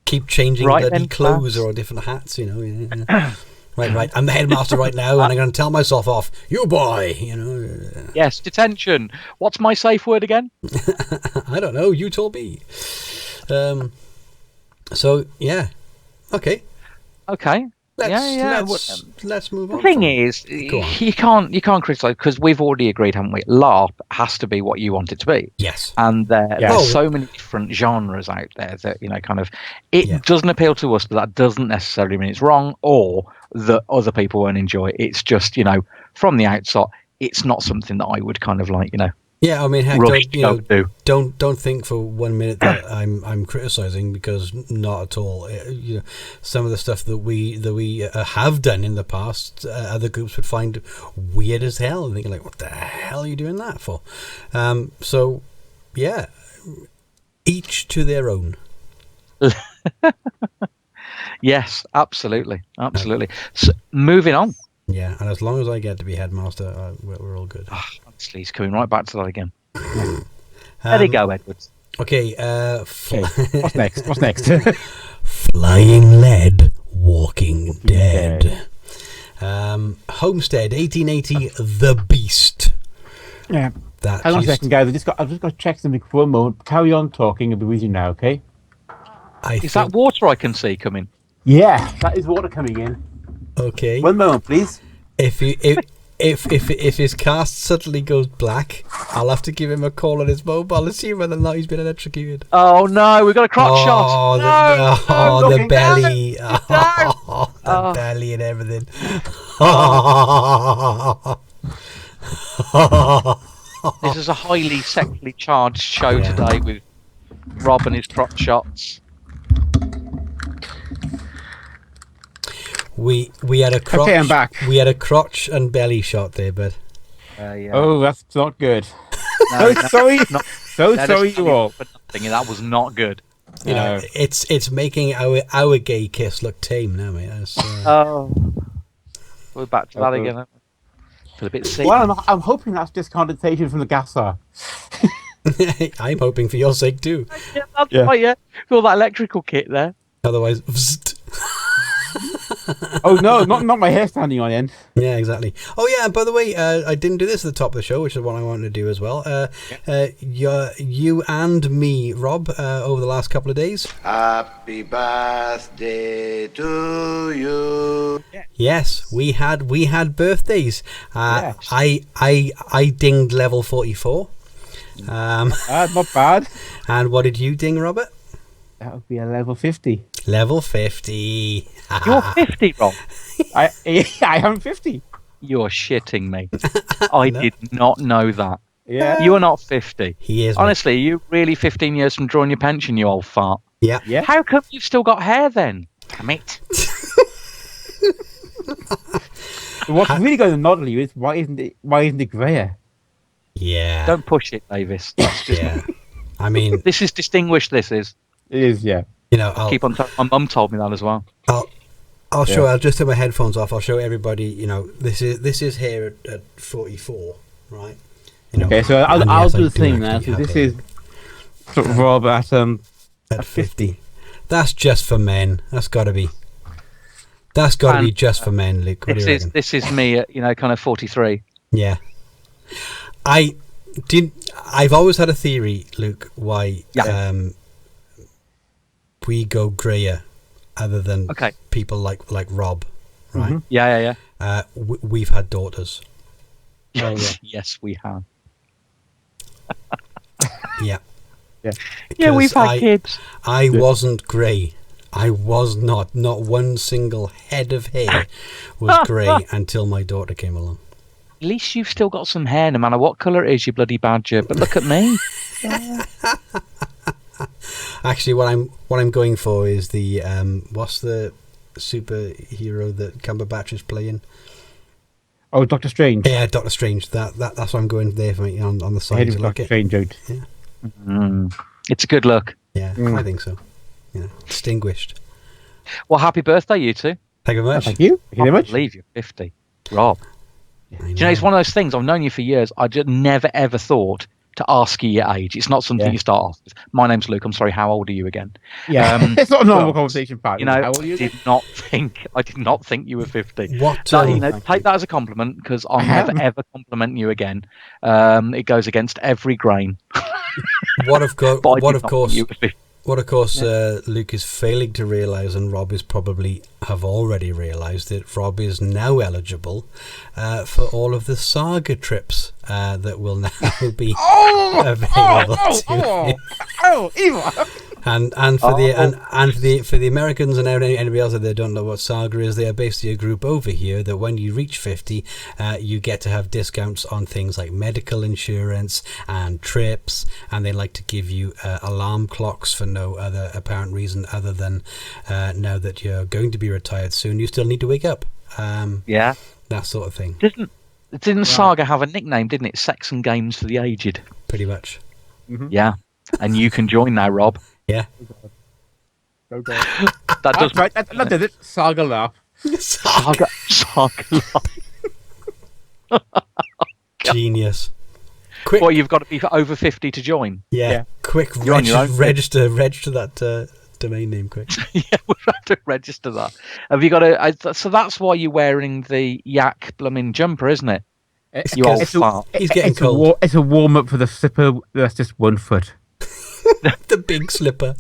Keep changing bloody clothes or different hats, Yeah. Right. I'm the headmaster right now, and I'm going to tell myself off. You boy, Yes, detention. What's my safe word again? I don't know. You told me. So yeah, okay. Let's move on. The thing is, you can't criticise, because we've already agreed, haven't we? LARP has to be what you want it to be. Yes. And there's so many different genres out there that it doesn't appeal to us, but that doesn't necessarily mean it's wrong or that other people won't enjoy it. It's just from the outset, it's not something that I would Yeah, I mean, heck, don't think for 1 minute that I'm criticizing, because not at all. Some of the stuff that we have done in the past, other groups would find weird as hell, and thinking what the hell are you doing that for? So yeah, each to their own. Yes, absolutely. So, moving on. Yeah, and as long as I get to be headmaster, we're all good. Honestly, he's coming right back to that again. There you go, Edwards. Okay, What's next? Flying Lead, Walking Dead. Homestead, 1880, The Beast. Yeah. Hang on a second, guys. I've just got to check something for a moment. Carry on talking. I'll be with you now, okay? Is that water I can see coming? Yeah, that is water coming in. Okay. 1 moment, please. If his cast suddenly goes black, I'll have to give him a call on his mobile to see whether or not he's been electrocuted. Oh no, we've got a crotch shot. The belly. The belly and everything. This is a highly sexually charged show today with Rob and his crotch shots. We had a crotch. Okay, I'm back. We had a crotch and belly shot there, bud. Oh, that's not good. No, sorry you all. That was not good. It's making our gay kiss look tame now, mate. We're back to that again. I feel a bit sick. Well, I'm hoping that's just condensation from the gas off. I'm hoping for your sake too. Yeah, that's right. Yeah, with all that electrical kit there. Otherwise. Oh no, not my hair standing on end. Yeah, exactly. Oh yeah, by the way, I didn't do this at the top of the show, which is what I wanted to do as well. You and me, Rob, over the last couple of days. Happy birthday to you. Yes, we had birthdays. Yes. I dinged level 44. Not bad. And what did you ding, Robert? That would be a level 50. Level 50. You're 50, Rob. I am 50. You're shitting me. I did not know that. Yeah. You are not 50. He is. Honestly, are you really 15 years from drawing your pension, you old fart? Yeah. How come you've still got hair then? Damn it. What's really going to noddle you is why isn't it grayer? Yeah. Don't push it, Davis. That's just I mean, this is distinguished. This is. It is, yeah. Keep on. My mum told me that as well. I'll show. I'll just take my headphones off. I'll show everybody. This is here at 44, right? Okay, so I'll do the thing now. So this is sort of Rob at 50. That's just for men. That's got to be. That's got to be just for men, Luke. What do you reckon? This is me at kind of 43. Yeah. I've always had a theory, Luke, why we go greyer other than people like Rob, right? Mm-hmm. Yeah. We've had daughters. Yes, we have. Yeah. Yeah, we've had kids. I wasn't grey. I was not. Not one single head of hair was grey until my daughter came along. At least you've still got some hair, no matter what colour it is, you bloody badger. But look at me. Actually, what I'm going for is the what's the superhero that Cumberbatch is playing? Oh, Doctor Strange. Yeah, Doctor Strange. That's what I'm going there for me on the I side. heard I of like Doctor it. Strange out. Yeah, It's a good look. yeah, I think so. Yeah, distinguished. Well, happy birthday, you two. Thank you very much. Thank you. Thank you very I much. believe you're 50. Rob. I Do you know, it's one of those things, I've known you for years, I just never ever thought to ask you your age. It's not something Yeah. you start off with. My name's Luke, I'm sorry, how old are you again? Yeah, it's not a normal but, conversation part. You know, How old are you? I did not think you were 50. What? So, you know, Thank take you. that as a compliment, because I'll I never am. ever compliment you again. It goes against every grain. What of But I what did of not course think you were 50. What, of course, Luke is failing to realise, and Rob is probably have already realised that Rob is now eligible for all of the saga trips that will now be available to him. Eva. And for the Americans and anybody else that don't know what Saga is, they are basically a group over here that when you reach 50, you get to have discounts on things like medical insurance and trips, and they like to give you alarm clocks for no other apparent reason other than now that you're going to be retired soon, you still need to wake up. Yeah. That sort of thing, Didn't Saga have a nickname, didn't it? Sex and Games for the Aged. pretty much. Yeah. And you can join now, Rob. Yeah. Oh, God. That does That's right. That did it. Saga laugh. Saga Genius. Quick. Well, you've got to be over 50 to join. Yeah. Quick. You're on your own. Register that domain name quick. Yeah, we'll have to register that. Have you got to? So that's why you're wearing the yak blooming jumper, isn't it? You old fart. He's getting cold. It's a warm up for the slipper. That's just 1 foot. The big slipper.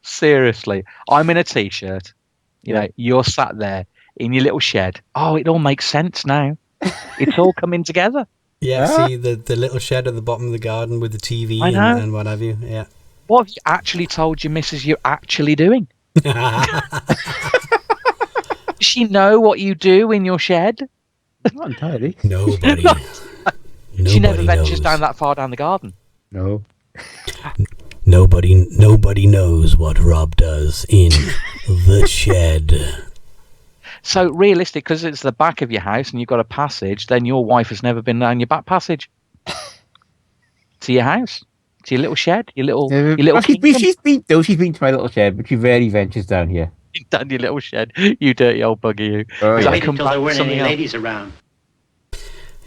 Seriously, I'm in a t-shirt. You know, you're sat there in your little shed. Oh, it all makes sense now. It's all coming together. Yeah, see the little shed at the bottom of the garden with the TV I know. and what have you. Yeah. What have you actually told your missus you're actually doing? Does she know what you do in your shed? Not entirely. Nobody. She never ventures knows. down that far down the garden. No. Nobody knows what Rob does in the shed. So realistic, because it's the back of your house and you've got a passage, then your wife has never been down your back passage to your house, to your little shed, your little She's kingdom. She's been to my little shed, but she rarely ventures down here. Down your little shed, you dirty old bugger, you. Oh, Does yeah. that Waited come until back there to weren't something any else? ladies around.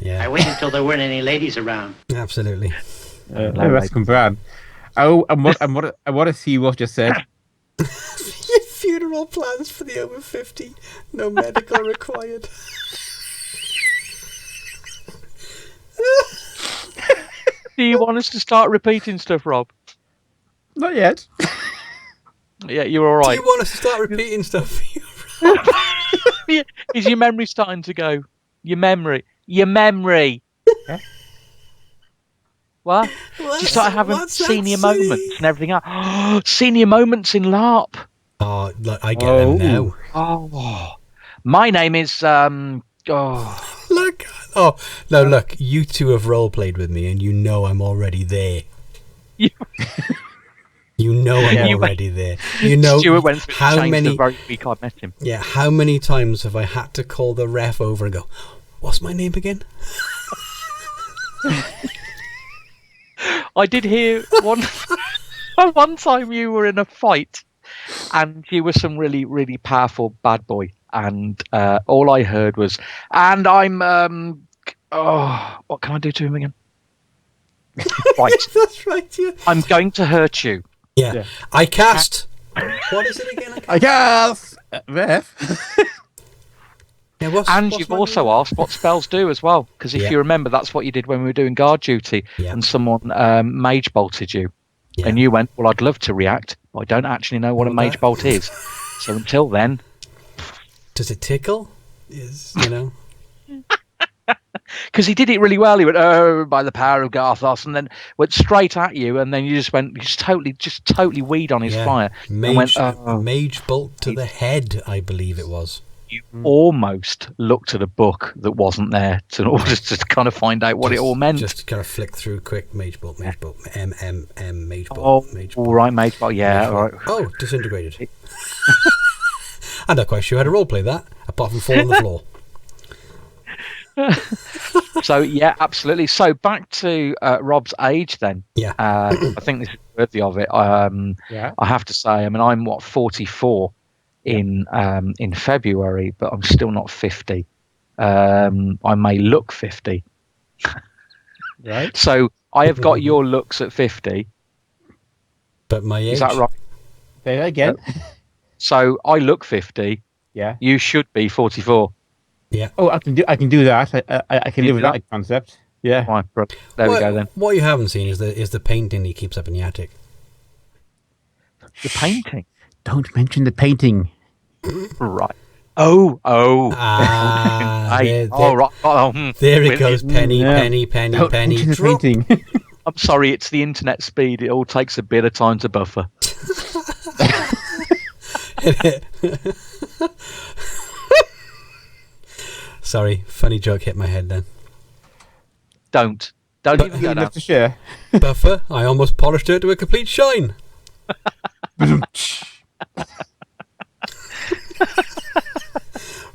Yeah. I waited until there weren't any ladies around. Absolutely. That's Brad. Oh, and what a see what just said. Funeral plans for the over 50. No medical required. Do you want us to start repeating stuff, Rob? Not yet. Yeah, you're all Do right. you want us to start repeating stuff? Yeah, is your memory starting to go? Your memory. Yeah. What? You start having what's that senior silly? moments and everything else. Senior moments in LARP. Oh, look, I get them now. Oh, my name is Look. Oh, no, look. You two have role played with me, and you know I'm already there. You- You know I'm You already there. You know Stuart went through how the change many. the very week I met him. Yeah, how many times have I had to call the ref over and go, "What's my name again?" I did hear one time you were in a fight, and you were some really, really powerful bad boy, and all I heard was, "And I'm what can I do to him again?" Right, That's right. Yeah. I'm going to hurt you. Yeah. I cast. What is it again? I guess. Ref. Yeah, what's You've my also name? asked what spells do as well, because if Yeah. you remember, that's what you did when we were doing guard duty, Yeah. and someone mage bolted you, Yeah. and you went, "Well, I'd love to react, but I don't actually know what a mage bolt is." So until then, Does it tickle? Is because he did it really well, he went, "Oh, by the power of Garthos," and then went straight at you, and then you just totally weed on his fire, and went, mage bolt to the head, I believe it was. you almost looked at a book that wasn't there in order to kind of find out what it all meant. Just kind of flick through quick. Mage bolt, mage bolt, mage Oh, bolt, mage bolt. all right, mage bolt, yeah, all right. Oh, disintegrated. I'm not quite sure how to roleplay that, apart from fall on the floor. So yeah, absolutely. So back to Rob's age then. Yeah. I think this is worthy of it. Yeah. I have to say, I mean, I'm 44 in February, but I'm still not 50. I may look 50. Right. So I have got your looks at 50. But my age. Is that right? Say that again. So I look 50. Yeah. You should be 44. Yeah. Oh, I can do that. I can You live with do that concept. Yeah. Right, there we go then. What you haven't seen is the painting he keeps up in the attic. The painting. Don't mention the painting. Right. Oh. Ah, Hey, there, right. there it goes. Penny, Yeah. penny, penny, Don't penny. mention the Drop. painting. I'm sorry, it's the internet speed. It all takes a bit of time to buffer. Sorry, funny joke hit my head then. Don't even go Enough down. to share. Buffer, I almost polished it to a complete shine.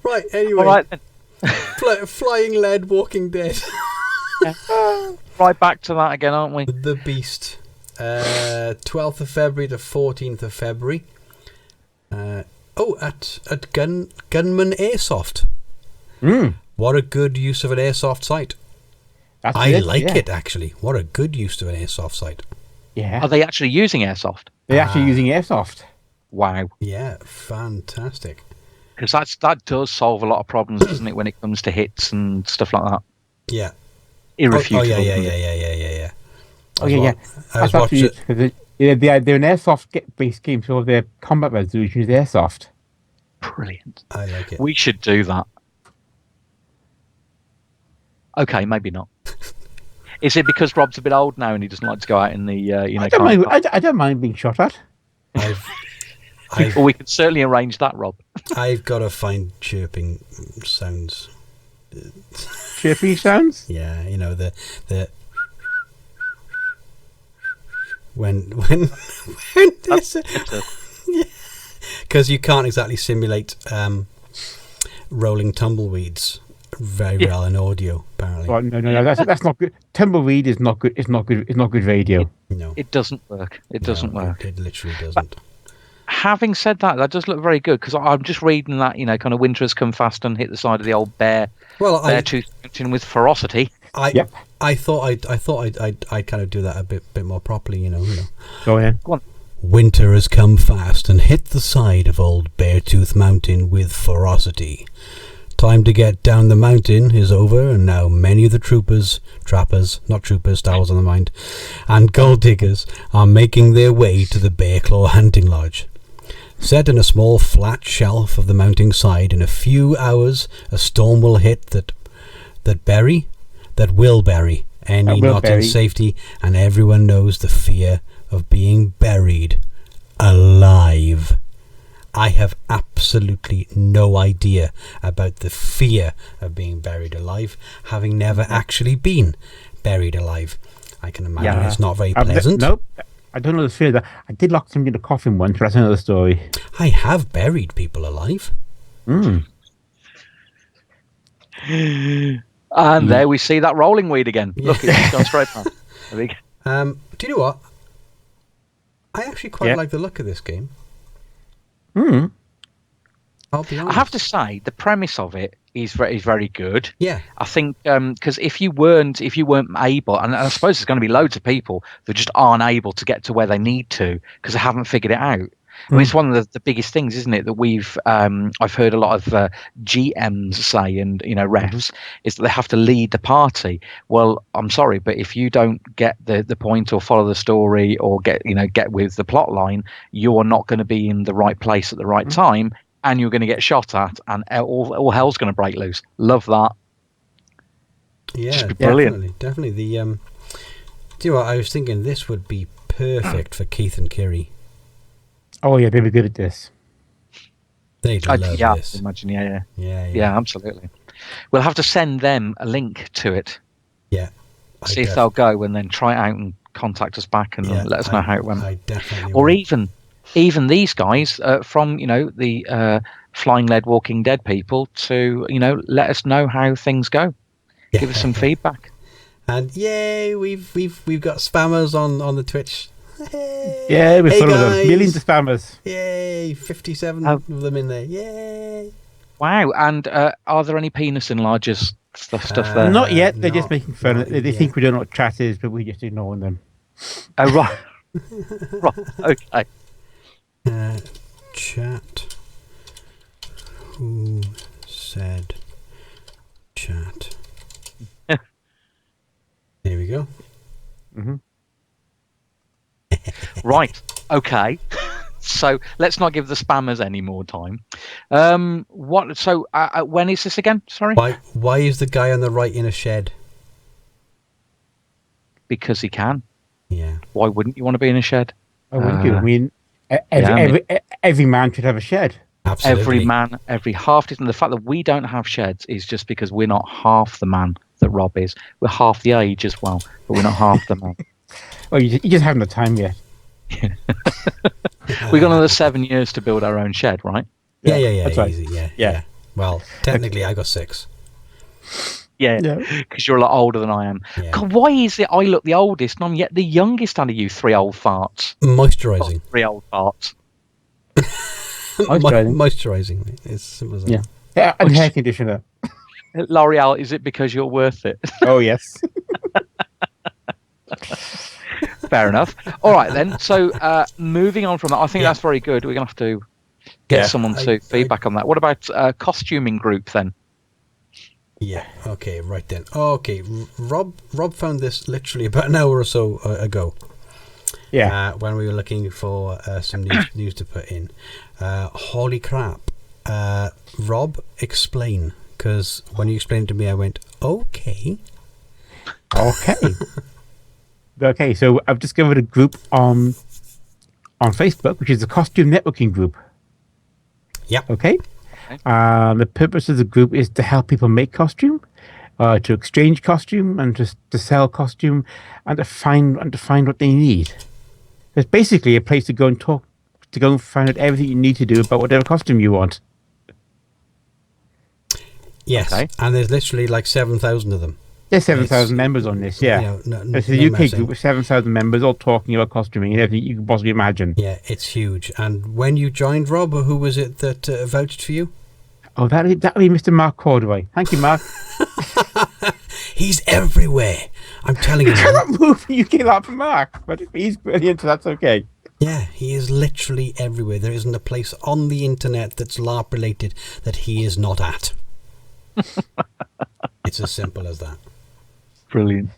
Right, anyway. All right then. Flying lead, Walking Dead. Right back to that again, aren't we? The Beast. 12th of February to 14th of February. At Gunman Airsoft. What a good use of an airsoft site. That's I it, like yeah. it, actually. What a good use of an airsoft site. Yeah. Are they actually using airsoft? They're actually using airsoft. Wow. Yeah, fantastic. Because that does solve a lot of problems, doesn't it, when it comes to hits and stuff like that? Yeah. Irrefutable. Yeah. Oh yeah, yeah. I was That's actually watching. it. They're an airsoft based game, so their combat resolution is airsoft. Brilliant. I like it. We should do that. Okay, maybe not. Is it because Rob's a bit old now and he doesn't like to go out in the I don't mind. I don't mind being shot at. Well, we can certainly arrange that, Rob. I've got to find chirping sounds. Chirpy sounds. Yeah, you know the when there's because you can't exactly simulate rolling tumbleweeds very well in audio, apparently. Oh, no. That's not good. Tumbleweed is not good. It's not good. It's not good radio. No, It doesn't work. It doesn't work. It literally doesn't. Having said that, that does look very good because I'm just reading that, kind of winter has come fast and hit the side of the old bear tooth mountain with ferocity. I thought I'd kind of do that a bit more properly, you know. Go ahead. Go on. Winter has come fast and hit the side of old Beartooth Mountain with ferocity. Time to get down the mountain is over, and now many of the trappers, Star Wars on the mind, and gold diggers are making their way to the Bearclaw Hunting Lodge. Set in a small flat shelf of the mountain side, in a few hours a storm will hit that will bury any not in safety, and everyone knows the fear of being buried alive. I have absolutely no idea about the fear of being buried alive, having never actually been buried alive. I can imagine it's not very pleasant. Nope. I don't know the fear that I did lock somebody in a coffin once, but that's another story. I have buried people alive. And there we see that rolling weed again. Look, it's gone straight past. There we go. Do you know what? I actually quite like the look of this game. I'll be honest. I have to say, the premise of it is very good. Yeah. I think because if you weren't able, and I suppose there's going to be loads of people that just aren't able to get to where they need to because they haven't figured it out. I mean, it's one of the biggest things, isn't it, that I've heard a lot of GMs say, and refs, is that they have to lead the party. Well, I'm sorry, but if you don't get the point or follow the story or get with the plot line, you're not going to be in the right place at the right time, and you're going to get shot at, and all hell's going to break loose. Love that. Yeah, brilliant. Definitely. Do you know what? I was thinking this would be perfect for Keith and Kiri. Oh yeah, they'd be good at this. They'd love this. I imagine, yeah, Yeah, absolutely. We'll have to send them a link to it. Yeah. See if they'll go and then try it out and contact us back and let us know how it went. I definitely Or will. even even these guys from the Flying Lead Walking Dead people to let us know how things go. Give us some feedback. And yay, we've got spammers on the Twitch. Yeah, we're full of them. guys. Millions of spammers. Yay, 57 of them in there. Yay. Wow. And are there any penis enlargers stuff there? Not yet. They're just not- making fun. not They yet. think we don't know what chat is, but we're just ignoring them. Oh, right. Right. Okay. Chat. Who said chat? There we go. Right. Okay. So let's not give the spammers any more time. What? So when is this again? Sorry. Why is the guy on the right in a shed? Because he can. Yeah. Why wouldn't you want to be in a shed? I wouldn't you? I mean, yeah, every man should have a shed. Absolutely. Every man, every half. And the fact that we don't have sheds is just because we're not half the man that Rob is. We're half the age as well, but we're not half the man. Oh, you just haven't had time yet. We got another 7 years to build our own shed, right? Yeah. That's right. Easy. Yeah. Yeah. Well, technically, I got 6. Yeah, Yeah. because you're a lot older than I am. Yeah. God, why is it I look the oldest and I'm yet the youngest out of you three old farts? Moisturizing. Three old farts. Moisturising. Moisturizing. mate. It's simple as that. Yeah, and hair conditioner. L'Oreal, is it because you're worth it? Oh, yes. Fair enough. All right, then. So moving on from that, I think Yeah. that's very good. We're going to have to get Yeah. someone to feedback on that. What about costuming group then? Yeah. Okay. Right then. Okay. Rob found this literally about an hour or so ago. Yeah. When we were looking for some news to put in. Holy crap. Rob, explain. Because when you explained it to me, I went, okay. Okay. Okay, so I've discovered a group on Facebook, which is a costume networking group. Yep. Okay. The purpose of the group is to help people make costume, to exchange costume, and to sell costume, and to find what they need. It's basically a place to go and find out everything you need to do about whatever costume you want. Yes. Okay. And there's literally like 7,000 of them. There's 7,000 members on this, yeah. It's a UK group with 7,000 members all talking about costuming and everything you can possibly imagine. Yeah, it's huge. And when you joined, Rob, who was it that vouched for you? Oh, that'll be Mr. Mark Cordaway. Thank you, Mark. He's everywhere. I'm telling you. I cannot move UK LARP for Mark, but if he's brilliant, so that's okay. Yeah, he is literally everywhere. There isn't a place on the internet that's LARP related that he is not at. It's as simple as that. Brilliant.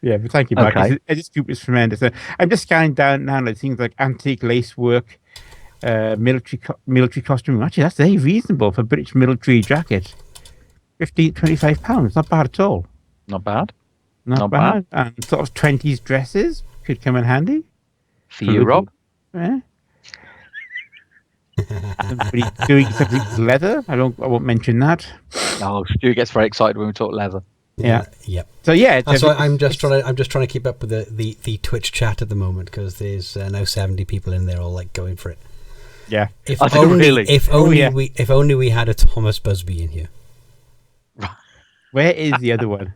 Yeah, but thank you, Mark. Okay. This group is tremendous. I'm just scanning down now like things like antique lace work, military costume. Actually, that's very reasonable for a British military jacket. £25. Not bad at all. Not bad. Not bad. And sort of 20s dresses could come in handy. For you, Rob. Yeah. Somebody doing something with leather. I won't mention that. Oh, Stu gets very excited when we talk leather. Yeah. Yep. So yeah, That's why I'm just trying to keep up with the Twitch chat at the moment because there's now 70 people in there all like going for it. Yeah. If I think only, really. if only we had a Thomas Busby in here. Where is the other one?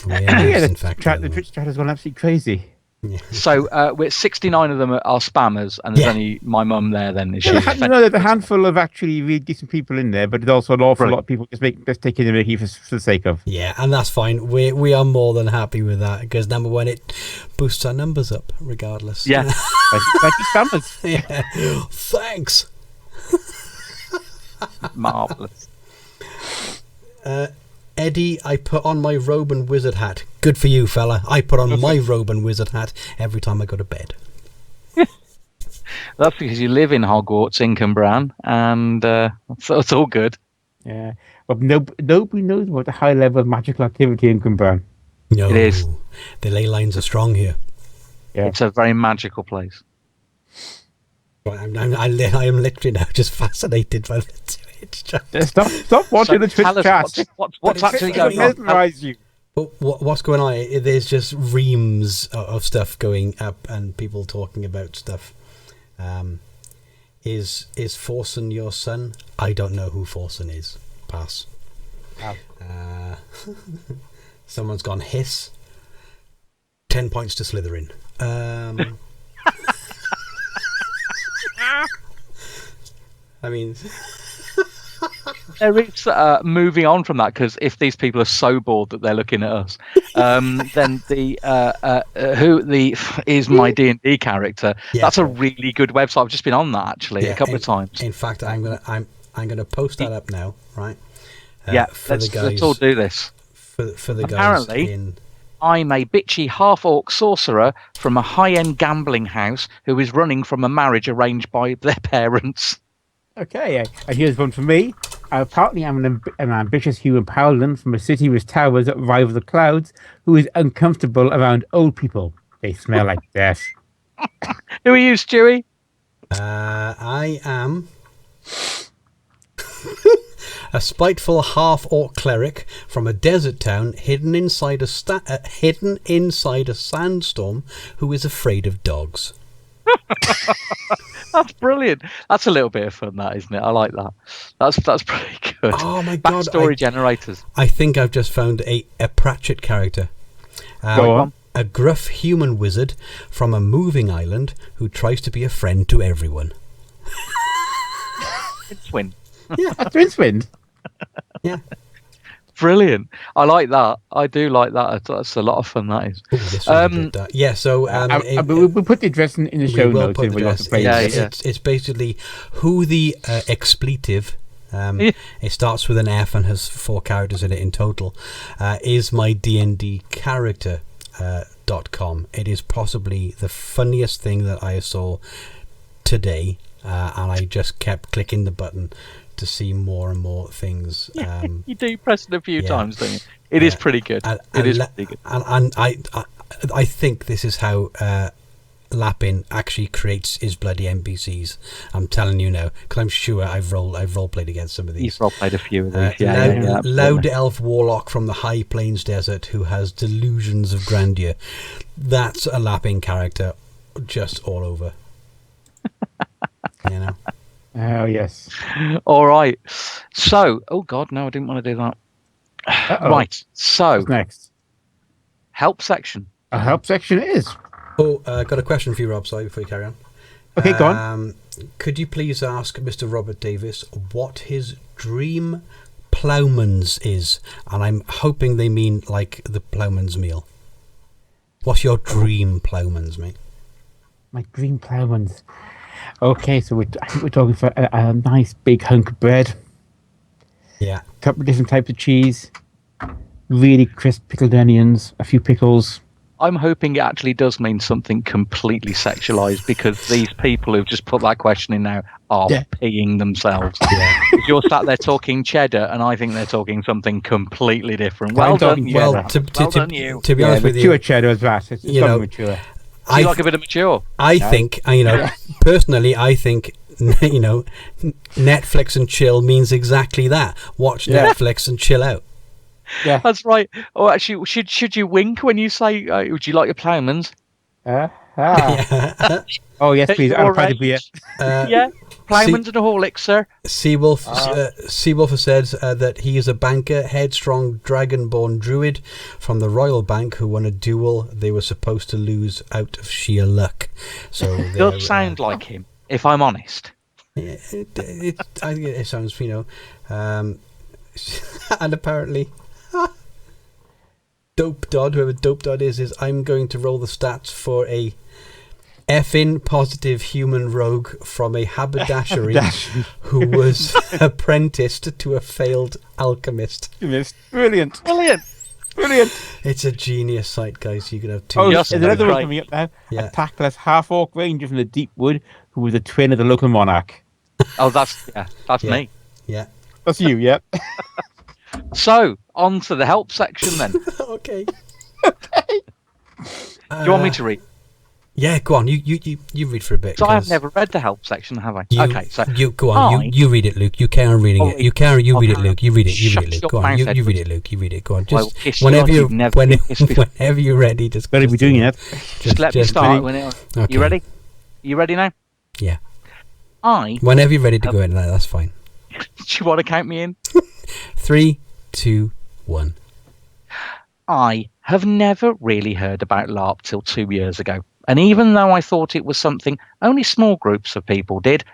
Where Yeah, is, the in fact, the Twitch chat has gone absolutely crazy. Yeah. So we're 69 of them are spammers, and there's Yeah. only my mum there. Then is she? There's a handful of actually really decent people in there, but there's also an awful lot of people just taking the Mickey for the sake of. Yeah, and that's fine. We are more than happy with that because number one, it boosts our numbers up regardless. Yeah. Thank you, spammers. Yeah. Thanks. Marvelous. Eddie, I put on my robe and wizard hat. Good for you, fella. I put on my robe and wizard hat every time I go to bed. That's because you live in Hogwarts in Cambran, and so it's all good. Yeah, but nobody knows about the high level of magical activity in Cumberland. No, It is. The ley lines are strong here. Yeah. It's a very magical place. I am literally now just fascinated by the Twitch chat. Stop watching the Twitch tell us chat. what's actually going on. Mesmerize you. What's going on? There's just reams of stuff going up and people talking about stuff. Is Forsen your son? I don't know who Forsen is. Pass. Someone's gone hiss. 10 points to Slytherin. I mean, there is moving on from that, because if these people are so bored that they're looking at us, then who is my D&D character? Yeah. That's a really good website. I've just been on that actually a couple of times. In fact, I'm gonna post that up now, right? Let's all do this. For the Apparently, guys in. I'm a bitchy half-orc sorcerer from a high-end gambling house who is running from a marriage arranged by their parents. Okay, and here's one for me. Apparently, I'm an ambitious human paladin from a city with towers that rival the clouds, who is uncomfortable around old people. They smell like death. Who are you, Stewie? I am a spiteful half-orc cleric from a desert town hidden inside a sandstorm who is afraid of dogs. That's brilliant. That's a little bit of fun, that, isn't it? I like that. That's pretty good. Oh my god! Backstory generators. I think I've just found a Pratchett character. Go on. A gruff human wizard from a moving island who tries to be a friend to everyone. Twin. Yeah, Rincewind. yeah. Brilliant. I like that. I do like that. That's a lot of fun, that is. Ooh, this one's a bit, yeah, so We'll put the address in the show notes. Put the address. It's basically who the expletive. It starts with an F and has 4 characters in it in total. Is my DND Character .com. It is possibly the funniest thing that I saw today, and I just kept clicking the button to see more and more things. You do press it a few times, don't you? It is pretty good. It is pretty good. And I think this is how Lappin actually creates his bloody NPCs. I'm telling you now, because I'm sure I've role played against some of these. He's role played a few of these. Loud elf warlock from the High Plains Desert who has delusions of grandeur. That's a Lappin character, just all over. You know. Oh yes. All right. So, oh god, no, I didn't want to do that. Uh-oh. Right. So, What's next? help section. A help section it is. Oh, got a question for you, Rob. Sorry, before you carry on. Okay, go on. Could you please ask Mr. Robert Davis what his dream ploughman's is? And I'm hoping they mean like the ploughman's meal. What's your dream ploughman's, mate? My dream ploughman's. Okay, so I think we're talking for a nice big hunk of bread. Yeah. A couple of different types of cheese. Really crisp pickled onions. A few pickles. I'm hoping it actually does mean something completely sexualized, because these people who've just put that question in now are peeing themselves. Yeah. If you're sat there talking cheddar, and I think they're talking something completely different. Well done, you. Well, Well done, you. to be honest with mature you, cheddar as that. It's you know, mature. Do you like a bit of mature? I think, personally, I think, Netflix and chill means exactly that. Watch Netflix and chill out. Yeah, That's right. Oh, actually, should you wink when you say, would you like your ploughman's? Oh yes, please. I'll Your try to be age. Yeah, ploughman's and a Horlicks, sir. Seawolf has said that he is a banker, headstrong, dragonborn druid from the Royal Bank who won a duel they were supposed to lose out of sheer luck. So It does sound like him, if I'm honest. I think it sounds, and apparently Dope Dodd, whoever Dope Dodd is I'm going to roll the stats for a effing positive human rogue from a haberdashery who was apprenticed to a failed alchemist. Brilliant. It's a genius site, guys. You can have 2. Oh, Yes, there's another right. one coming up now. Yeah. A tactless half-orc ranger from the deep wood who was a twin of the local monarch. Oh, that's me. Yeah. That's you, yeah. So, on to the help section then. Okay. Do you want me to read? Yeah, go on. You read for a bit. So I have 'cause never read the help section, have I? Okay, so you go on. You read it, Luke. You carry on reading it. You read it, Luke. You read it. You read it, Luke. Go on. You read it, Luke. You read it. Go on. Well, Just whenever you're ready, just Better be doing it. Just let me start. Okay. You ready? You ready now? Yeah. I Whenever you're ready to go in, that's fine. do you want to count me in? 3, 2, 1. I have never really heard about LARP till 2 years ago. And even though I thought it was something only small groups of people did,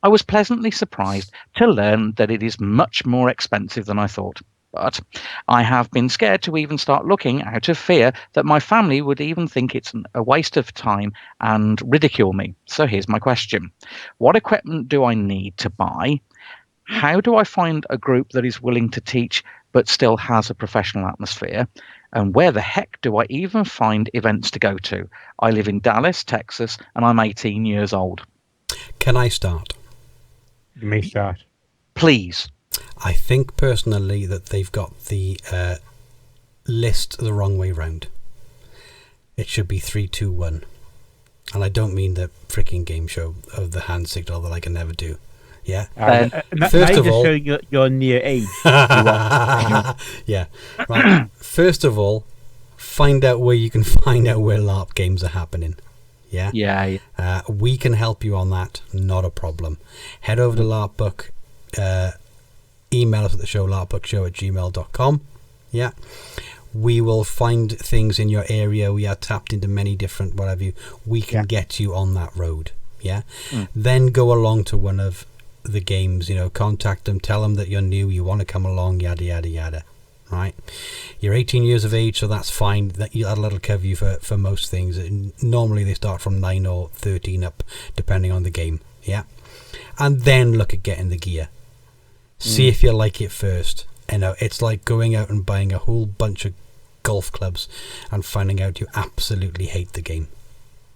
I was pleasantly surprised to learn that it is much more expensive than I thought. But I have been scared to even start looking out of fear that my family would even think it's a waste of time and ridicule me. So here's my question. What equipment do I need to buy? How do I find a group that is willing to teach but still has a professional atmosphere? And where the heck do I even find events to go to? I live in Dallas, Texas, and I'm 18 years old. Can I start? You may start. Please. I think personally that they've got the list the wrong way round. It should be 3, 2, 1. And I don't mean the freaking game show of the hand signal that I can never do. Yeah. First of all, you're near age. Yeah. Right. First of all, find out where you can find out where LARP games are happening. Yeah. Yeah. We can help you on that. Not a problem. Head over to LARPBook. Email us at the show, larpbookshow@gmail.com. Yeah. We will find things in your area. We are tapped into many different whatever you. We can get you on that road. Yeah. Then go along to one of the games, contact them, tell them that you're new, you want to come along, yada yada yada. Right, you're 18 years of age, so that's fine. That'll cover you for most things. Normally they start from 9 or 13 up, depending on the game. Yeah, and then look at getting the gear. See if you like it first. It's like going out and buying a whole bunch of golf clubs and finding out you absolutely hate the game.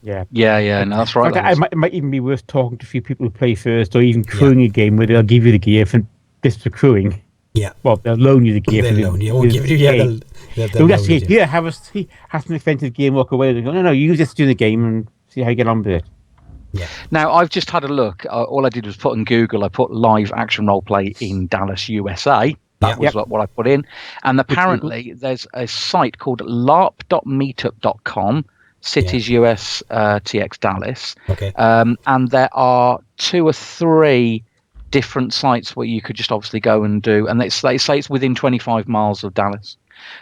Yeah, no, that's right. It might even be worth talking to a few people who play first, or even crewing a game where they'll give you the gear for just for crewing. Yeah. Well, they'll loan you the gear. They'll loan you. Won't give you. They'll just say, "Here, have some expensive gear and walk away." They go, "No, you just do the game and see how you get on with it." Yeah. Now, I've just had a look. All I did was put in Google. I put live action role play in Dallas, USA. That was what I put in. And apparently, there's a site called LARP.meetup.com. Cities US TX Dallas. Okay. And there are 2 or 3 different sites where you could just obviously go and do, and they say it's within 25 miles of Dallas.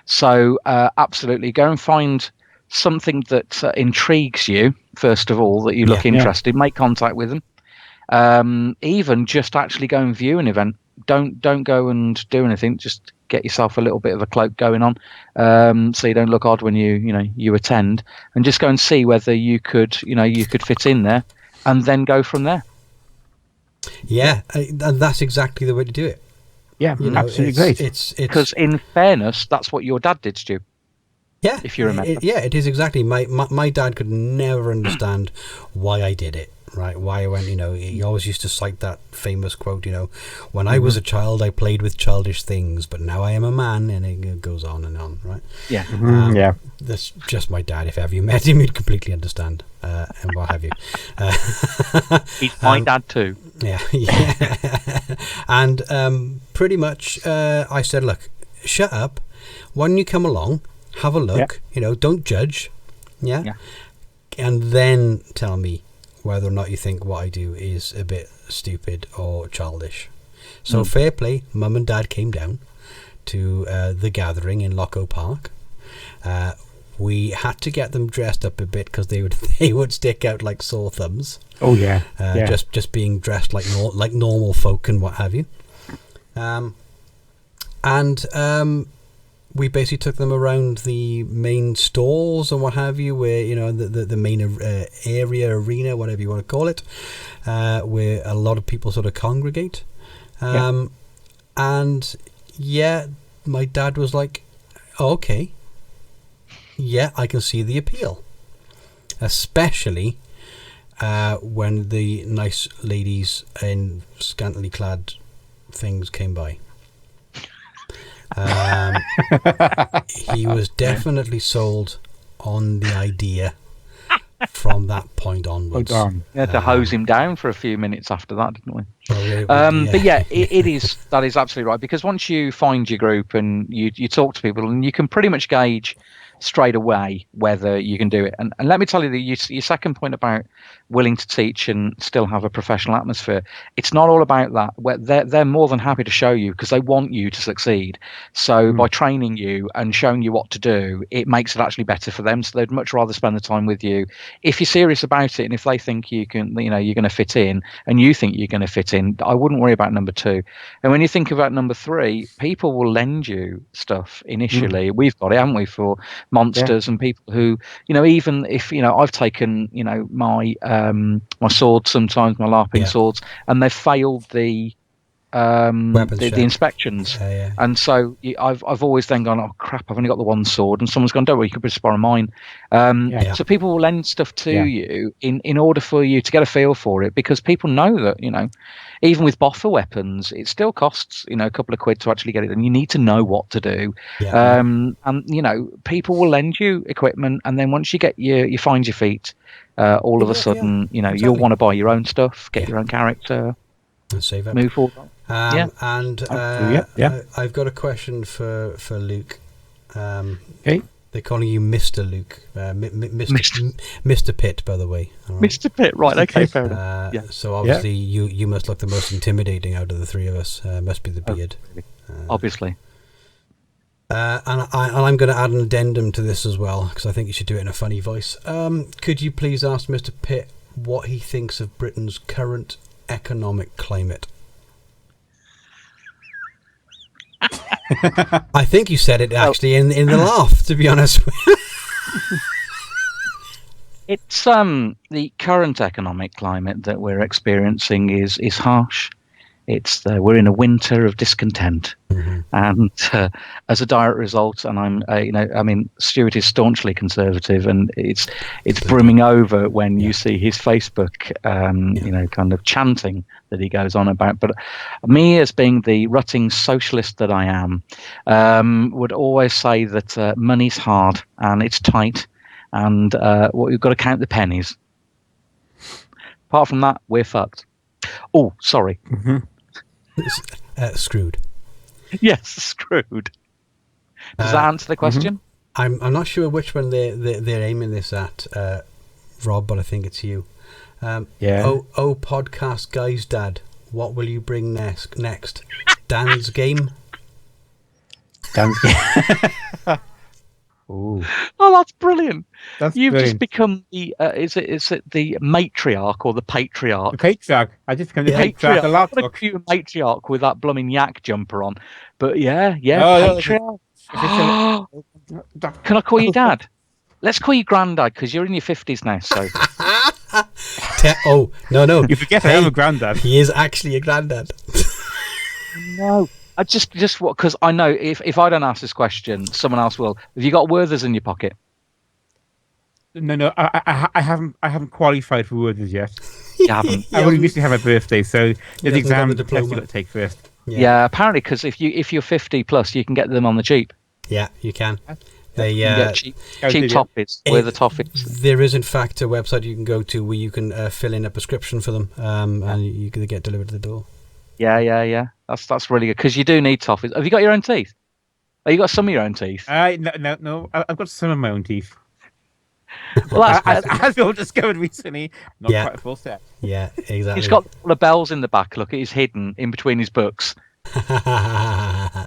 So absolutely go and find something that intrigues you first of all, that you look interested. Make contact with them. Even just actually go and view an event. Don't go and do anything. Just get yourself a little bit of a cloak going on, so you don't look odd when you attend, and just go and see whether you could fit in there, and then go from there. Yeah, and that's exactly the way to do it. Yeah, absolutely great. It's because in fairness, that's what your dad did, Stu. Yeah, if you remember. It is exactly. My dad could never understand why I did it. Right, why I went, he always used to cite that famous quote, when I was a child, I played with childish things, but now I am a man, and it goes on and on, right? Yeah. That's just my dad. If ever you met him, you'd completely understand, and what have you. He's my dad too. Yeah. And pretty much, I said, look, shut up. When you come along, have a look, don't judge, and then tell me whether or not you think what I do is a bit stupid or childish. So fair play, Mum and Dad came down to the gathering in Loco Park. We had to get them dressed up a bit because they would stick out like sore thumbs. Oh yeah, just being dressed like normal folk and what have you. We basically took them around the main stalls and what have you, where the main area, arena, whatever you want to call it, where a lot of people sort of congregate. And my dad was like, okay, yeah, I can see the appeal, especially when the nice ladies in scantily clad things came by. He was definitely sold on the idea from that point onwards. We had to hose him down for a few minutes after that, didn't we? Really, but yeah, that is absolutely right, because once you find your group and you talk to people, and you can pretty much gauge straight away whether you can do it. And let me tell you, your second point about willing to teach and still have a professional atmosphere, it's not all about that. They're more than happy to show you because they want you to succeed. So by training you and showing you what to do, it makes it actually better for them. So they'd much rather spend the time with you if you're serious about it, and if they think you can, you're going to fit in, and you think you're going to fit in. I wouldn't worry about number 2. And when you think about number 3, people will lend you stuff initially. We've got it, haven't we, for monsters and people who, even if I've taken my my swords sometimes, my LARPing swords, and they've failed the inspections, and so I've always then gone, oh crap, I've only got the one sword, and someone's gone, don't worry, you could just borrow mine. So people will lend stuff to you in order for you to get a feel for it, because people know that even with boffer weapons, it still costs a couple of quid to actually get it, and you need to know what to do. And people will lend you equipment, and then once you get you find your feet, all of a sudden you'll want to buy your own stuff, get your own character, save up, move forward. And I've got a question for Luke. Okay. They're calling you Mr. Luke, Mr. Pitt, by the way. All right. Mr. Pitt, right? Okay, fair enough. So obviously you must look the most intimidating out of the 3 of us. Must be the beard. Obviously. And I'm going to add an addendum to this as well, because I think you should do it in a funny voice. Could you please ask Mr. Pitt what he thinks of Britain's current economic climate? I think you said it actually in the laugh, to be honest. It's the current economic climate that we're experiencing is harsh. It's we're in a winter of discontent, and as a direct result, and I'm Stuart is staunchly conservative, and it's brimming over when you see his Facebook, kind of chanting that he goes on about. But me, as being the rutting socialist that I am, would always say that money's hard and it's tight, and you've got to count the pennies. Apart from that, we're fucked. Oh, sorry. Screwed. Yes, screwed. Does that answer the question? I'm not sure which one they're aiming this at, Rob, but I think it's you. Oh, podcast guy's dad, what will you bring next? Dan's game. Ooh. Oh, that's brilliant. You've brilliant. just become the is it the matriarch or the patriarch? The patriarch. I just become the patriarch. patriarch. What a cute matriarch with that blooming yak jumper on. But patriarch. Can I call you dad? Let's call you granddad, because you're in your 50s now. So. No. You forget I am a granddad. He is actually a granddad. No. I just what, because I know if I don't ask this question, someone else will. Have you got Werthers in your pocket? No. I haven't qualified for Werthers yet. You haven't. I only recently had my birthday, so there's exam the test diploma. you got to take first. Yeah, apparently, because if you're 50 plus, you can get them on the cheap. Yeah, you can. You can get cheap toffees. Where the toffees? There is, in fact, a website you can go to where you can fill in a prescription for them, and you can get delivered to the door. Yeah. That's really good, because you do need toffees. Have you got your own teeth? Have you got some of your own teeth? No. I've got some of my own teeth. Well, as we all discovered recently, not quite a full set. Yeah, exactly. He's got all the bells in the back. Look, it's hidden in between his books.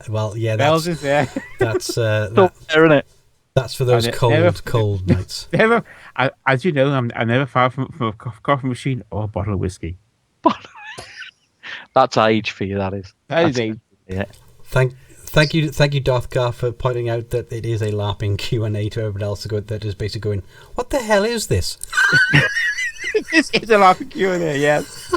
Well, yeah, bells is there. That's there, isn't it? That's for those cold nights. As you know, I'm never far from a coffee machine or a bottle of whiskey. That's age for you, that is. That is age. Yeah. Thank you, Dothgar, for pointing out that it is a LARPing Q&A to everyone else that is basically going, what the hell is this? This is a LARPing Q&A, yes.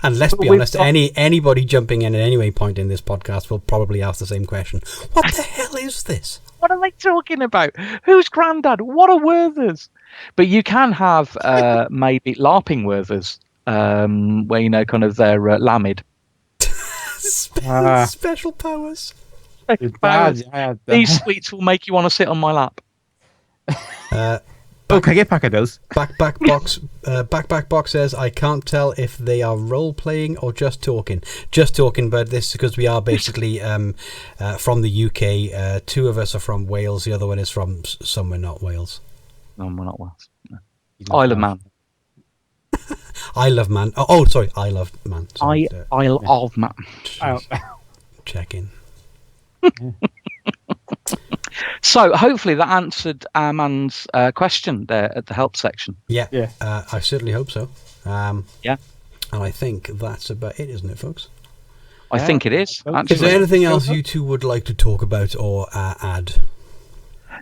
And let's be honest, anybody jumping in at any point in this podcast will probably ask the same question. What the hell is this? What are they talking about? Who's granddad? What are Werthers? But you can have maybe LARPing Werthers, where kind of they're lamed. Special powers. These sweets will make you want to sit on my lap. Okay, get back at those. Backpack box says, I can't tell if they are role playing or just talking. Just talking about this because we are basically from the UK. Two of us are from Wales. The other one is from somewhere not Wales. No, we're not Wales. No. Isle of Man. I love man. Oh, sorry, I love man. Sorry, Isle of Man. check in. So hopefully that answered our man's question there at the help section. Yeah. I certainly hope so. Yeah. And I think that's about it, isn't it, folks? I think it is. Is there anything else you two would like to talk about or add?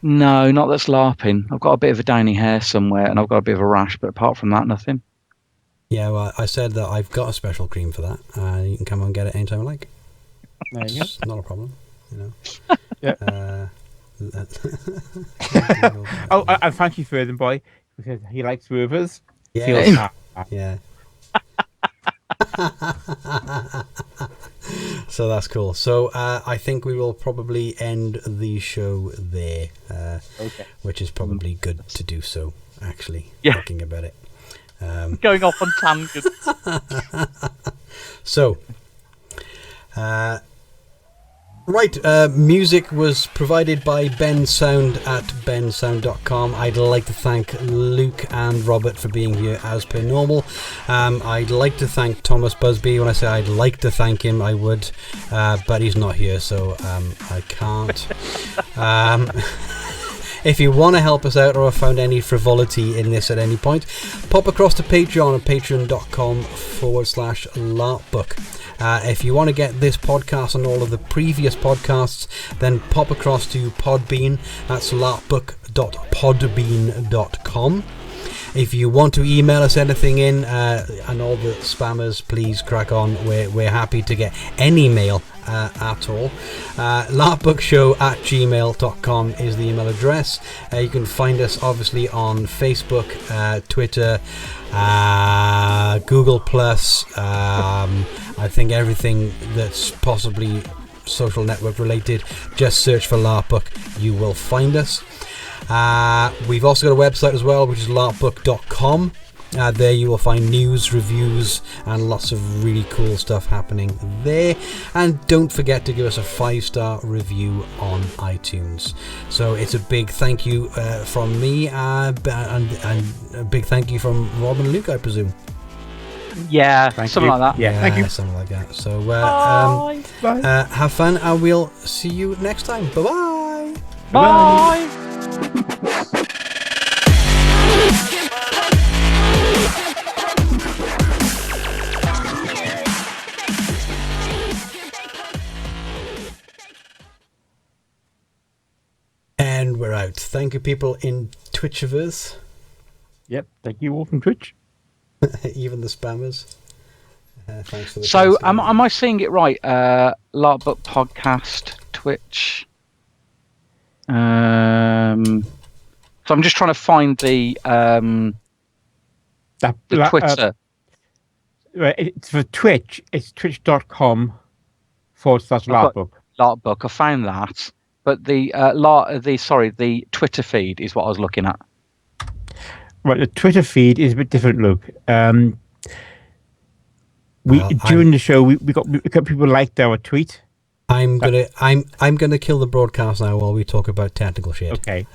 No, not that's LARPing. I've got a bit of a downy hair somewhere and I've got a bit of a rash, but apart from that, nothing. Yeah, well, I said that I've got a special cream for that. You can come and get it anytime you like. There you go. It's not a problem, you know. Yeah. And thank you for them, boy, because he likes swervers. Yeah. Yeah. So that's cool. So I think we will probably end the show there, which is probably good to do so, actually, thinking about it. Going off on tangents. So, music was provided by Ben Sound at bensound.com. I'd like to thank Luke and Robert for being here as per normal. I'd like to thank Thomas Busby. When I say I'd like to thank him, I would, but he's not here, so I can't. If you want to help us out or have found any frivolity in this at any point, pop across to Patreon at patreon.com/LARPBook. If you want to get this podcast and all of the previous podcasts, then pop across to Podbean. That's larpbook.podbean.com. If you want to email us anything in, and all the spammers, please crack on. We're happy to get any mail at all. larpbookshow@gmail.com is the email address. You can find us obviously on Facebook, Twitter, Google Plus. I think everything that's possibly social network related. Just search for LARPBook. You will find us. We've also got a website as well, which is larpbook.com. There you will find news, reviews, and lots of really cool stuff happening there. And don't forget to give us a 5-star review on iTunes. So it's a big thank you from me, and a big thank you from Rob and Luke, I presume. Yeah, something like that. Yeah, thank you. Something like that. So Bye. have fun, and we'll see you next time. Bye-bye. Bye. And we're out. Thank you, people in Twitchiverse. Yep, thank you all from Twitch. Even the spammers. Thanks for the So, am I seeing it right? LARPBook podcast, Twitch. So I'm just trying to find the Twitter. It's for Twitch. It's twitch.com/LARPBook. LARPBook. I found that, but the Twitter feed is what I was looking at. Right, the Twitter feed is a bit different, Luke. During the show we got people liked our tweet. I'm gonna kill the broadcast now while we talk about technical shit. Okay.